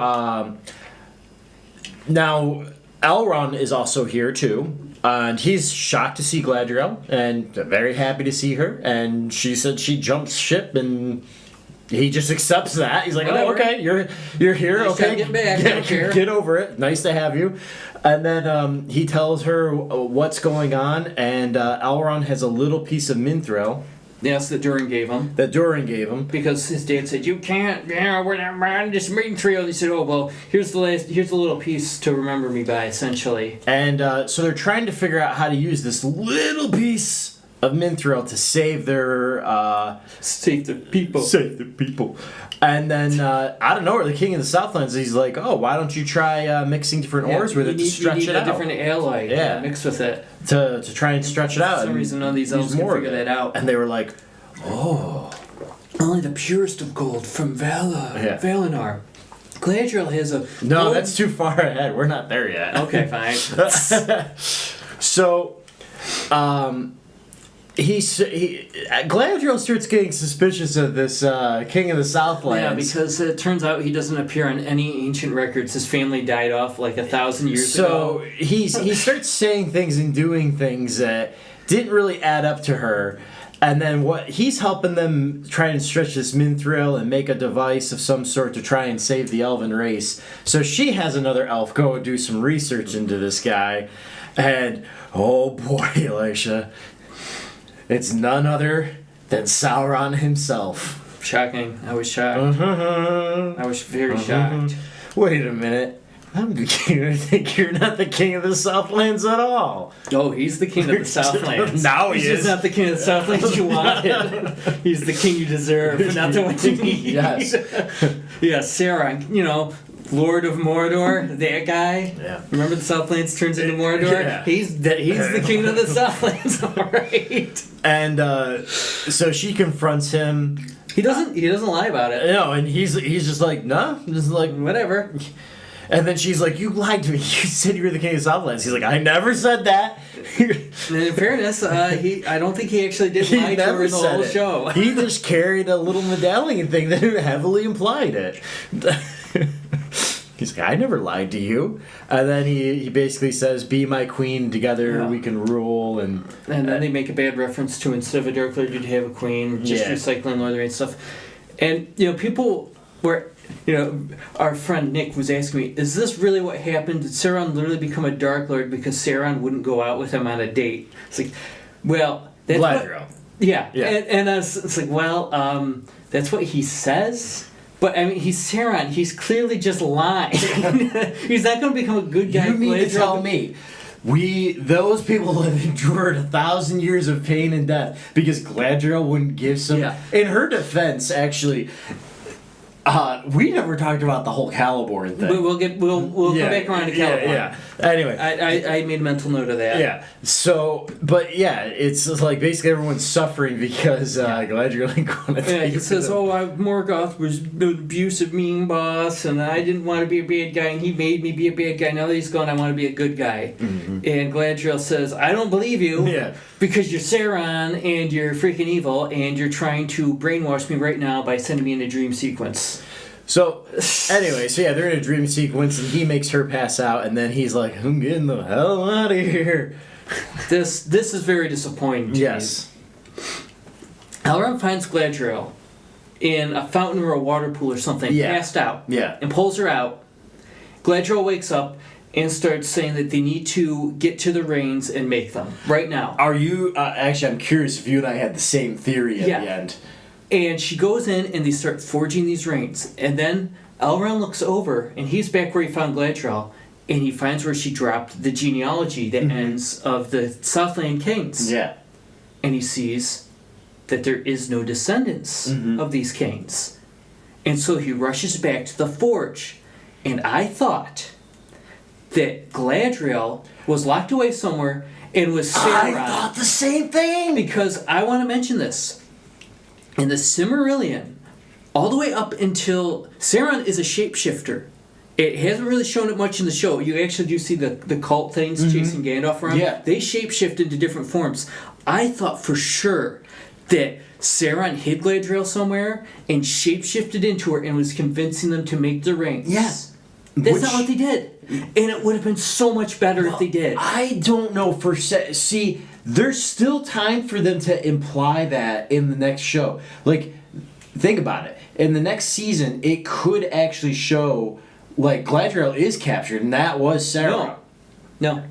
now. Elrond is also here too. And he's shocked to see Galadriel and very happy to see her. And she said she jumps ship, and he just accepts that. He's like, Whatever. "Oh, okay, you're here. Nice okay, to get back. I don't care. Get over it. Nice to have you." And then he tells her what's going on, and Elrond has a little piece of mithril. Yes, that Duren gave him. Because his dad said, "You can't, we're not on this mithril." He said, "Oh, well, here's the little piece to remember me by, essentially." And so they're trying to figure out how to use this little piece of mithril to save their... Save the people. And then, out of nowhere, the King of the Southlands, he's like, "Oh, why don't you try mixing different ores with it to stretch it out?" You need a different alloy to mix with it. To try and stretch it out. For some reason, none of these elves can figure that out. And they were like, "Oh." Only the purest of gold from Valinor. Galadriel has a... No, that's too far ahead. We're not there yet. Okay, fine. So, Galadriel starts getting suspicious of this King of the Southlands. Yeah, because it turns out he doesn't appear on any ancient records. His family died off like 1,000 years ago. So he starts saying things and doing things that didn't really add up to her. And then he's helping them try and stretch this mithril and make a device of some sort to try and save the elven race. So she has another elf go and do some research into this guy. And, oh boy, Elisha... It's none other than Sauron himself. Shocking. I was shocked. I was very shocked. Wait a minute. I'm beginning to think you're not the King of the Southlands at all. Oh, he's the King of the Southlands. Now he is. He's just not the King of the Southlands you wanted. He's the King you deserve, but not the one you need. Yes. Yeah, Sauron, Lord of Mordor, that guy. Yeah. Remember the Southlands turns into Mordor? Yeah. He's the King of the Southlands, alright. And so she confronts him. He doesn't lie about it. No, and he's just like, "No." Just like, whatever. And then she's like, "You lied to me. You said you were the King of Southlands." He's like, "I never said that." And in fairness, I don't think he actually did lie to her in the whole show. He just carried a little medallion thing that heavily implied it. He's like, "I never lied to you." And then he basically says, "Be my queen, together we can rule." And then they make a bad reference to, instead of a Dark Lord, you'd have a queen, just recycling Lord of the Rings stuff. And, people were... our friend Nick was asking me, is this really what happened? Did Sauron literally become a Dark Lord because Sauron wouldn't go out with him on a date? It's like, well... that's Galadriel. Yeah. And it's like, well, that's what he says... But, I mean, he's Sauron. He's clearly just lying. He's not going to become a good guy. You mean to tell me those people have endured 1,000 years of pain and death because Galadriel wouldn't give some... Yeah. In her defense, actually... we never talked about the whole Celeborn thing. We'll come back around to Celeborn. Yeah. Anyway, I made a mental note of that. Yeah. So, but yeah, it's just like basically everyone's suffering because Galadriel ain't going to take he says, Morgoth was an abusive, mean boss, and I didn't want to be a bad guy, and he made me be a bad guy. Now that he's gone, I want to be a good guy. Mm-hmm. And Galadriel says, "I don't believe you, because you're Sauron and you're freaking evil, and you're trying to brainwash me right now by sending me in a dream sequence." So, anyway, they're in a dream sequence, and he makes her pass out, and then he's like, "I'm getting the hell out of here." This is very disappointing. Yes. Elrond finds Galadriel in a fountain or a water pool or something, passed out, and pulls her out. Galadriel wakes up and starts saying that they need to get to the reins and make them right now. Are you actually? I'm curious if you and I had the same theory at the end. And she goes in, and they start forging these rings. And then Elrond looks over, and he's back where he found Galadriel, and he finds where she dropped the genealogy that ends of the Southland Kings. Yeah. And he sees that there is no descendants of these kings. And so he rushes back to the forge. And I thought that Galadriel was locked away somewhere, and was Sauron. I thought the same thing! Because I want to mention this. In the Silmarillion, all the way up until... Sauron is a shapeshifter. It hasn't really shown it much in the show. You actually do see the cult things chasing Gandalf around. Yeah. They shapeshift into different forms. I thought for sure that Sauron hid Galadriel somewhere and shapeshifted into her and was convincing them to make the rings. Yeah. That's not what they did. And it would have been so much better if they did. I don't know for see, there's still time for them to imply that in the next show. Like, think about it. In the next season, it could actually show, like, Galadriel is captured, and that was Sauron. No.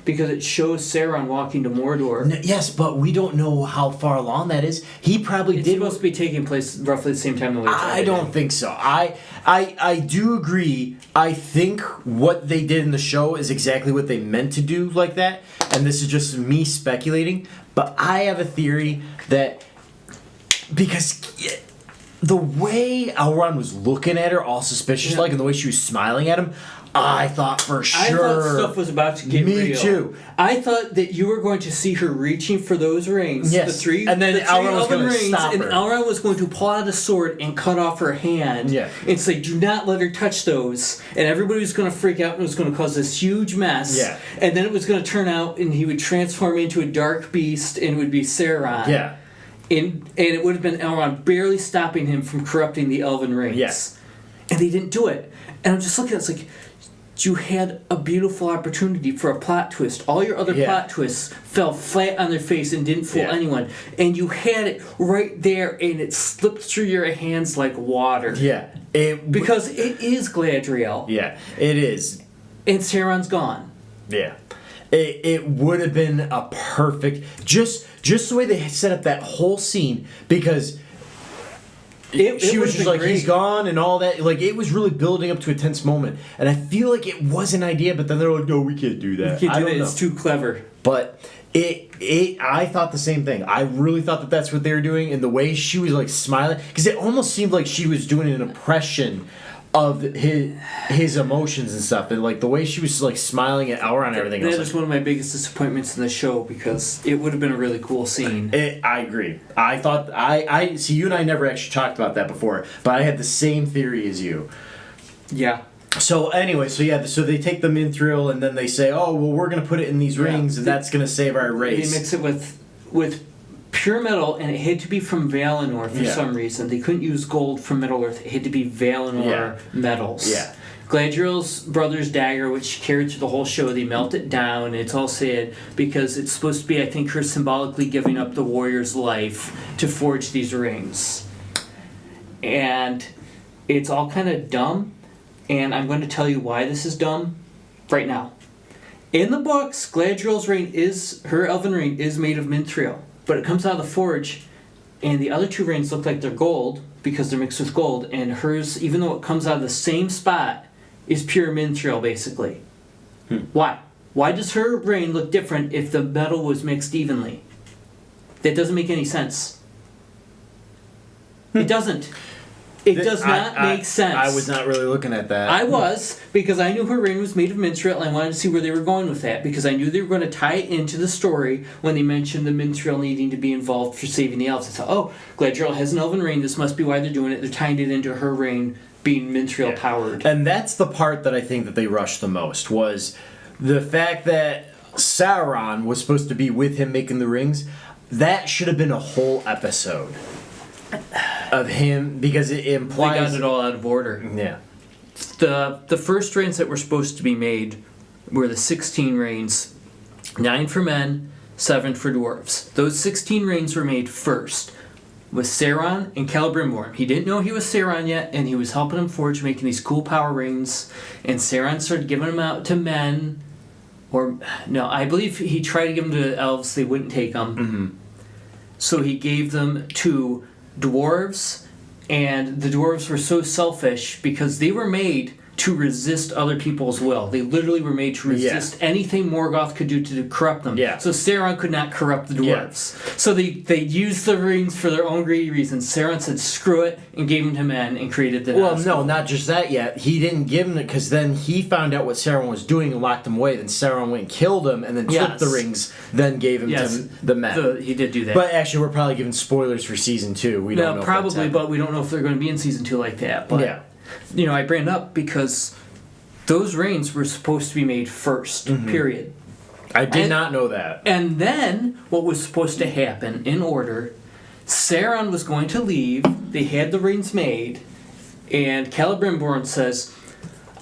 Because it shows Sauron walking to Mordor. Yes, but we don't know how far along that is. He probably It's did. supposed to be taking place roughly the same time the way I don't think so. I do agree. I think what they did in the show is exactly what they meant to do like that. And this is just me speculating. But I have a theory that because the way Elrond was looking at her all suspicious like and the way she was smiling at him, I thought for sure. I thought stuff was about to get real. Me too. I thought that you were going to see her reaching for those rings. Yes. The three, and then the three Elrond was elven going to rings, stop and her. Elrond was going to pull out a sword and cut off her hand. Yeah. And say, do not let her touch those. And everybody was going to freak out and it was going to cause this huge mess. Yeah. And then it was going to turn out and he would transform into a dark beast and it would be Sauron. Yeah. And it would have been Elrond barely stopping him from corrupting the elven rings. Yes. And they didn't do it. And I'm just looking at it, it's like, you had a beautiful opportunity for a plot twist. All your other plot twists fell flat on their face and didn't fool anyone. And you had it right there and it slipped through your hands like water. Yeah. Because it is Galadriel. Yeah, it is. And Sauron's gone. Yeah. It would have been a perfect... Just the way they set up that whole scene, because... she was just like, he's gone and all that. Like, it was really building up to a tense moment. And I feel like it was an idea, but then they're like, no, we can't do that. You can't do that. It's too clever. But I thought the same thing. I really thought that that's what they were doing. And the way she was, like, smiling. Because it almost seemed like she was doing an impression of his emotions and stuff. And, like, the way she was, like, smiling at Elrond and everything. That is one of my biggest disappointments in the show because it would have been a really cool scene. I agree. I thought... I see, you and I never actually talked about that before, but I had the same theory as you. Yeah. So, anyway, so they take the Mithril, and then they say, oh, well, we're going to put it in these rings, and that's going to save our race. They mix it with pure metal, and it had to be from Valinor for some reason. They couldn't use gold from Middle-earth. It had to be Valinor metals. Yeah. Galadriel's brother's dagger, which she carried through the whole show, they melt it down, and it's all sad because it's supposed to be, I think, her symbolically giving up the warrior's life to forge these rings. And it's all kind of dumb, and I'm going to tell you why this is dumb right now. In the books, Galadriel's ring her elven ring is made of Mithril, but it comes out of the forge, and the other two rings look like they're gold because they're mixed with gold, and hers, even though it comes out of the same spot, is pure Mithril, basically. Why? Why does her ring look different if the metal was mixed evenly? That doesn't make any sense. It doesn't. It does not make sense. I was not really looking at that. I was, because I knew her ring was made of Mithril, and I wanted to see where they were going with that, because I knew they were going to tie it into the story when they mentioned the Mithril needing to be involved for saving the elves. I thought, oh, Galadriel has an elven ring, this must be why they're doing it. They're tying it into her ring being Mithril powered. And that's the part that I think that they rushed the most, was the fact that Sauron was supposed to be with him making the rings. That should have been a whole episode of him, because it implies... They got it all out of order. Yeah. The first rings that were supposed to be made were the 16 rings, 9 for men, 7 for dwarves. Those 16 rings were made first with Sauron and Celebrimbor. He didn't know he was Sauron yet, and he was helping him forge, making these cool power rings, and Sauron started giving them out to men, or no, I believe he tried to give them to elves, they wouldn't take them. Mm-hmm. So he gave them to dwarves, and the dwarves were so selfish because they were made to resist other people's will. They literally were made to resist anything Morgoth could do to corrupt them. Yeah. So Sauron could not corrupt the dwarves. So they used the rings for their own greedy reasons. Sauron said, screw it, and gave them to men and created the Well, Nazgûl. no, not just that yet. He didn't give them it because then he found out what Sauron was doing and locked him away. Then Sauron went and killed him and then took the rings, then gave him to the men. He did do that. But actually, we're probably giving spoilers for season 2. We don't know. Probably, but we don't know if they're going to be in season 2 like that. But, I bring it up because those rings were supposed to be made first, period. I did not know that. And then, what was supposed to happen, in order, Sauron was going to leave, they had the rings made, and Celebrimbor says,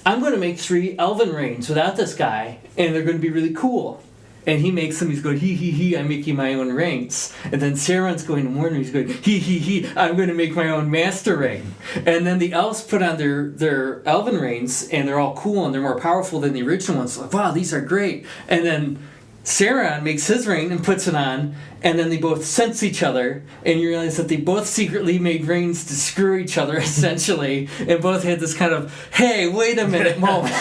I'm going to make 3 elven rings without this guy, and they're going to be really cool. And he makes them, he's going, he, I'm making my own rings. And then Sauron's going to warn him, he's going, he, I'm going to make my own master ring. And then the elves put on their elven rings, and they're all cool, and they're more powerful than the original ones. Like, wow, these are great. And then Sauron makes his ring and puts it on, and then they both sense each other, and you realize that they both secretly made rings to screw each other, essentially, and both had this kind of, hey, wait a minute moment.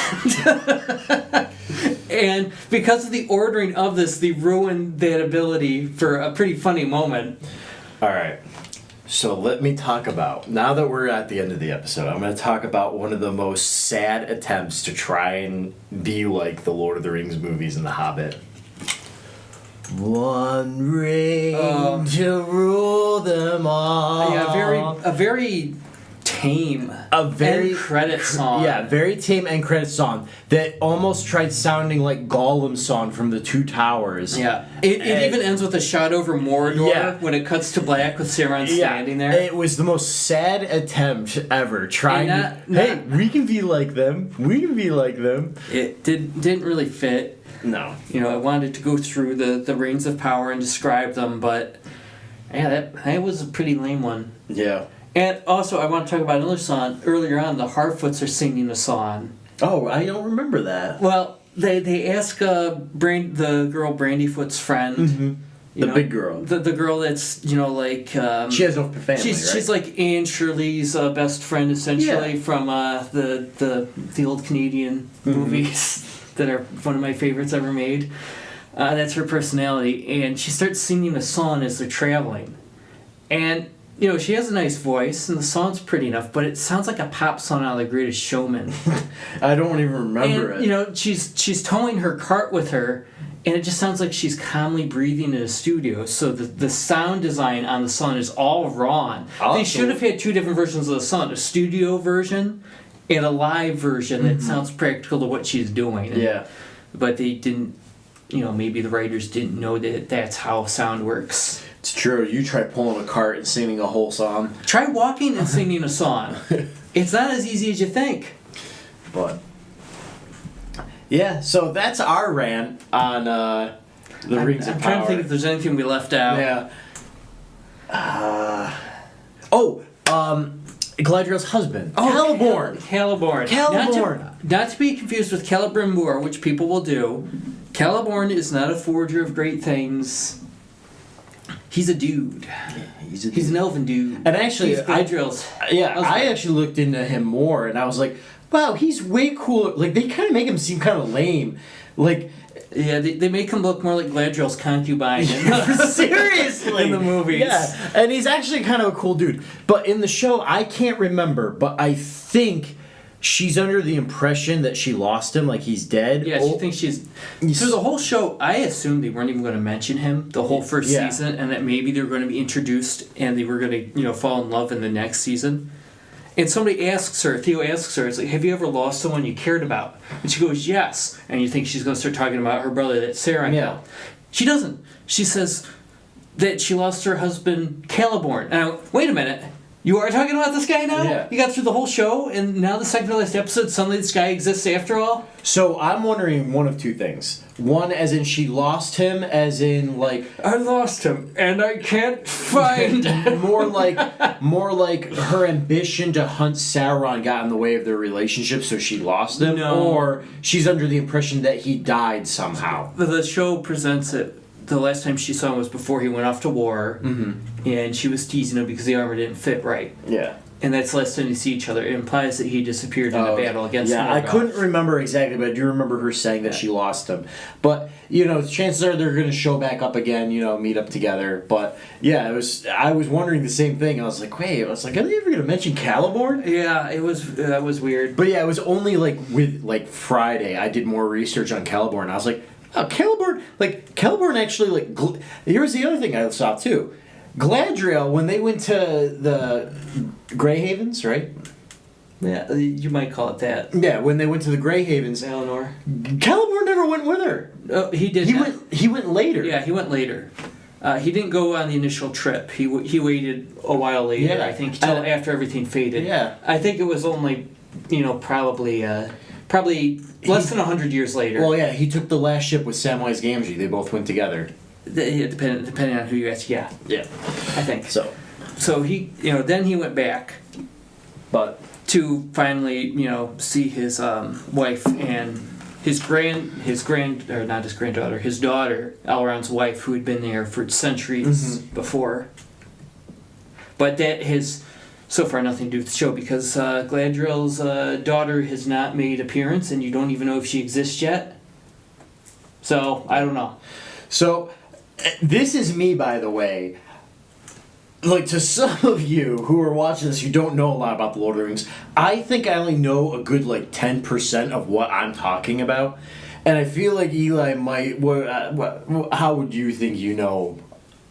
And because of the ordering of this, they ruined that ability for a pretty funny moment. All right. So let me talk about, now that we're at the end of the episode, I'm going to talk about one of the most sad attempts to try and be like the Lord of the Rings movies and The Hobbit. One ring to rule them all. Yeah, a very tame end credit song. Yeah, very tame end credit song that almost tried sounding like Gollum's song from The Two Towers. Yeah, it even ends with a shot over Mordor when it cuts to black with Sauron standing there. It was the most sad attempt ever. Trying hey, we can be like them. We can be like them. It didn't really fit. No. I wanted to go through the rings of power and describe them, but yeah, that was a pretty lame one. Yeah. And also, I want to talk about another song. Earlier on, the Harfoots are singing a song. Oh, I don't remember that. Well, they ask the girl Brandyfoot's friend. The big girl. The girl that's, like... she has no family, She's like Anne Shirley's best friend, essentially, from the old Canadian movies that are one of my favorites ever made. That's her personality. And she starts singing a song as they're traveling. And... she has a nice voice, and the song's pretty enough, but it sounds like a pop song out of The Greatest Showman. I don't even remember it. She's towing her cart with her, and it just sounds like she's calmly breathing in a studio. So the sound design on the song is all wrong. They should have had 2 different versions of the song, a studio version and a live version that sounds practical to what she's doing. But they didn't, maybe the writers didn't know that that's how sound works. It's true. You try pulling a cart and singing a whole song. Try walking and singing a song. It's not as easy as you think. But yeah, so that's our rant on the Rings of Power. I'm trying to think if there's anything we left out. Yeah. Galadriel's husband. Celeborn. Celeborn. Not to be confused with Celebrimbor, which people will do. Celeborn is not a forger of great things. He's a dude. He's an elven dude. And actually, he's Galadriel's I actually looked into him more, and I was like, wow, he's way cooler. Like, they kind of make him seem kind of lame. Like... Yeah, they make him look more like Galadriel's concubine. Seriously! In the movies. Yeah, and he's actually kind of a cool dude. But in the show, I can't remember, but I think she's under the impression that she lost him, like he's dead. Yeah, she thinks she's... Through the whole show, I assumed they weren't even going to mention him the whole first season, and that maybe they were going to be introduced and they were going to, fall in love in the next season. And somebody asks her, Theo asks her, it's like, have you ever lost someone you cared about? And she goes, yes. And you think she's going to start talking about her brother that Sarah killed. She doesn't. She says that she lost her husband, Celeborn. And I went, wait a minute. You are talking about this guy now? Yeah. You got through the whole show, and now the second to last episode, suddenly this guy exists after all? So I'm wondering one of 2 things. One, as in she lost him, as in like... I lost him, and I can't find him. more like her ambition to hunt Sauron got in the way of their relationship, so she lost him? No. Or she's under the impression that he died somehow? The show presents it. The last time she saw him was before he went off to war, and she was teasing him because the armor didn't fit right. Yeah. and that's the last time they see each other. It implies that he disappeared in a battle against Morgoth. I couldn't remember exactly, but I do remember her saying that she lost him. But, chances are they're going to show back up again, meet up together. But, I was wondering the same thing. I was like, are they ever going to mention Celeborn? Yeah, that was weird. But, it was only, with Friday, I did more research on Celeborn. And I was like, oh, Celeborn, Celeborn actually, here's the other thing I saw, too. Galadriel, when they went to the Grey Havens, right? Yeah, you might call it that. Yeah, when they went to the Grey Havens, Eleanor. Celeborn never went with her. Oh, he did. He went later. Yeah, he went later. He didn't go on the initial trip. He waited a while later. Yeah. I think till after everything faded. Yeah. I think it was only, probably less than 100 years later. Well, yeah, he took the last ship with Samwise Gamgee. They both went together. Depending on who you ask, yeah. Yeah. I think. So he, then he went back, but to finally, see his wife and his daughter, Elrond's wife, who had been there for centuries before. But that has so far nothing to do with the show, because Galadriel's daughter has not made appearance, and you don't even know if she exists yet. So I don't know. So this is me, by the way. To some of you who are watching this, you don't know a lot about the Lord of the Rings. I think I only know a good 10% of what I'm talking about, and I feel like Eli might. How would you think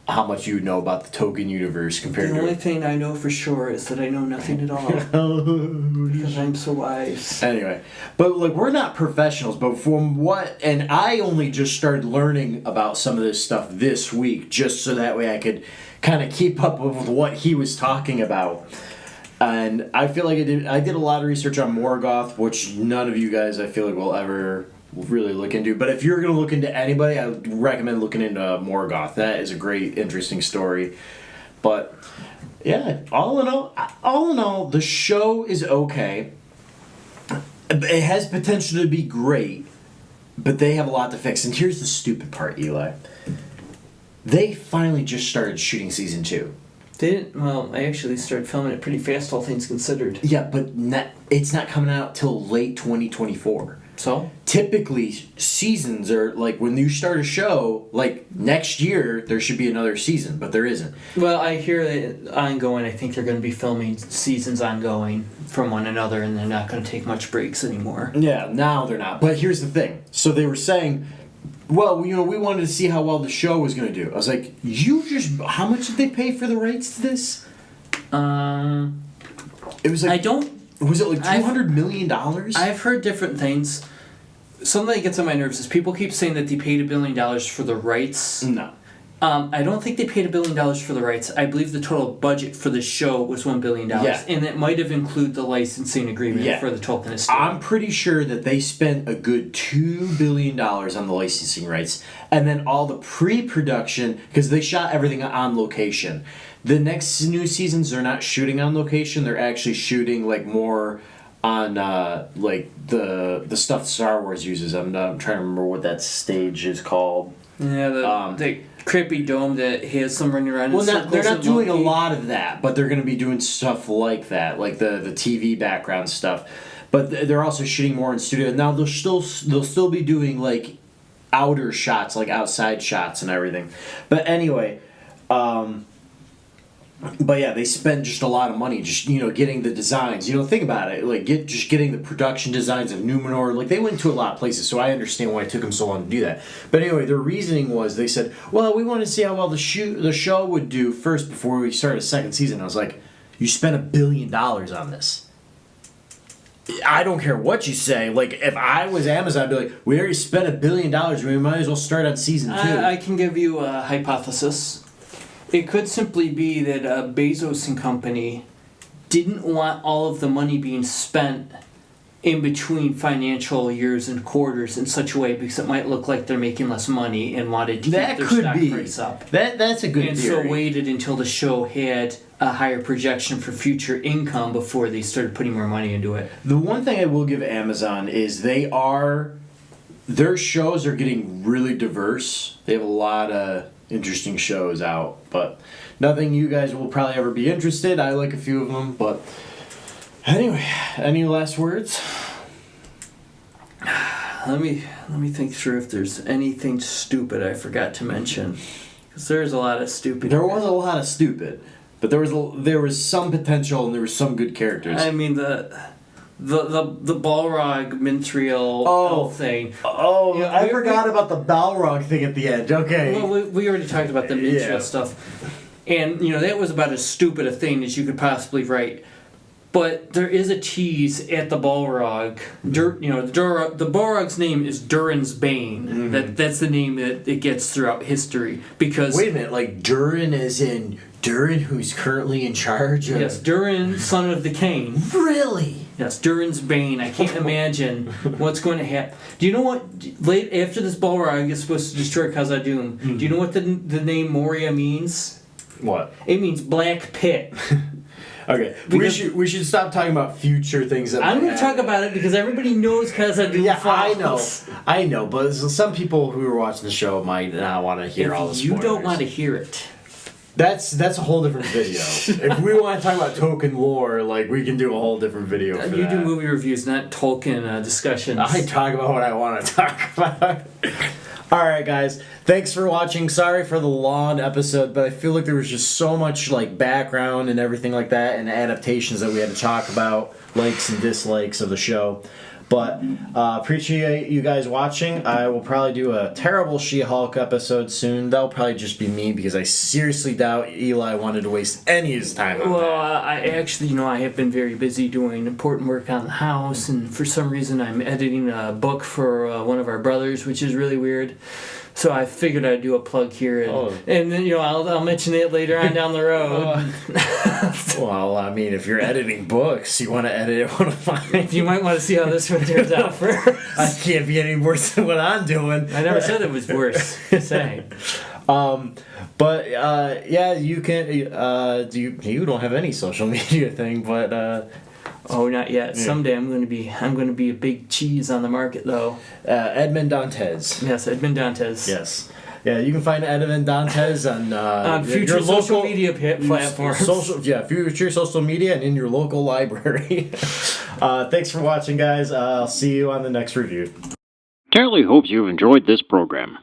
how much you know about the Tolkien universe compared to? The only thing I know for sure is that I know nothing at all because I'm so wise. Anyway, but we're not professionals, but and I only just started learning about some of this stuff this week, just so that way I could kind of keep up with what he was talking about. And I feel like I did a lot of research on Morgoth, which none of you guys I feel like will ever really look into. But if you're going to look into anybody, I would recommend looking into Morgoth. That is a great, interesting story. But yeah, all in all, the show is okay. It has potential to be great, but they have a lot to fix. And here's the stupid part, Eli. They finally just started shooting season 2. They didn't. Well, I actually started filming it pretty fast, all things considered. Yeah, but it's not coming out till late 2024. So? Typically, seasons are, when you start a show, next year, there should be another season, but there isn't. Well, I hear that ongoing, I think they're going to be filming seasons ongoing from one another, and they're not going to take much breaks anymore. Yeah, now they're not. But here's the thing. So they were saying, well, we wanted to see how well the show was going to do. I was like, how much did they pay for the rights to this? It was was it $200 million? I've heard different things. Something that gets on my nerves is people keep saying that they paid $1 billion for the rights. No. I don't think they paid $1 billion for the rights. I believe the total budget for the show was $1 billion. Yeah. And it might have included the licensing agreement for the Tolkien estate. I'm pretty sure that they spent a good $2 billion on the licensing rights. And then all the pre-production, because they shot everything on location. The next new seasons, they're not shooting on location. They're actually shooting more on the stuff Star Wars uses. I'm trying to remember what that stage is called. Yeah, the creepy dome that has some running around. Well, they're not doing a lot of that, but they're going to be doing stuff like that, like the TV background stuff. But they're also shooting more in studio. Now they'll still be doing outer shots, outside shots and everything. But anyway. But yeah, they spend just a lot of money just, getting the designs. Think about it. Getting the production designs of Numenor. They went to a lot of places, so I understand why it took them so long to do that. But anyway, their reasoning was they said, well, we want to see how well the show would do first before we start a second season. I was like, you spent $1 billion on this. I don't care what you say. If I was Amazon, I'd be like, we already spent $1 billion. We might as well start on season 2. I can give you a hypothesis. It could simply be that Bezos and company didn't want all of the money being spent in between financial years and quarters in such a way because it might look like they're making less money and wanted to keep their stock price up. That's a good theory. And so waited until the show had a higher projection for future income before they started putting more money into it. The one thing I will give Amazon is their shows are getting really diverse. They have a lot of interesting shows out, but nothing you guys will probably ever be interested. I like a few of them, but anyway, any last words? Let me think through if there's anything stupid I forgot to mention. Because there's a lot of stupid. There was a lot of stupid, but there was some potential and there was some good characters. I mean the Balrog Minthriel elf thing. Oh, yeah, I forgot about the Balrog thing at the end. Okay. Well, we already talked about the Minthriel stuff. And, that was about as stupid a thing as you could possibly write. But there is a tease at the Balrog. The Balrog's name is Durin's Bane. Mm-hmm. That's the name that it gets throughout history. Because wait a minute, like Durin as in Durin, who's currently in charge of... Yes, Durin, son of the King. Really? Yes, Durin's Bane. I can't imagine what's going to happen. Do you know what... After this Balrog is supposed to destroy Khazad-dûm, do you know what the name Moria means? What? It means black pit. Okay, we should stop talking about future things. That I'm going to talk about it because everybody knows Khazad-dûm. Yeah, I know, but some people who are watching the show might not want to hear all the spoilers. You don't want to hear it. That's a whole different video. If we want to talk about Tolkien lore, like, we can do a whole different video for that. You do movie reviews, not Tolkien discussions. I talk about what I want to talk about. Alright guys, thanks for watching. Sorry for the long episode, but I feel like there was just so much like background and everything like that and adaptations that we had to talk about, likes and dislikes of the show. But appreciate you guys watching. I will probably do a terrible She-Hulk episode soon. That'll probably just be me because I seriously doubt Eli wanted to waste any of his time on that. Well, I actually, I have been very busy doing important work on the house, and for some reason I'm editing a book for one of our brothers, which is really weird. So I figured I'd do a plug here, and then I'll mention it later on down the road. Well, I mean, if you're editing books, you want to edit one of mine. You might want to see how this one turns out first. I can't be any worse than what I'm doing. I never said it was worse. Just saying. But yeah, you can. You don't have any social media thing, but. Oh, not yet. Yeah. Someday I'm going to be a big cheese on the market, though. Edmond Dantes. Yes, Edmond Dantes. Yes. Yeah, you can find Edmond Dantes on future social media platforms. Future social media and in your local library. Thanks for watching, guys. I'll see you on the next review. Tally hopes you've enjoyed this program.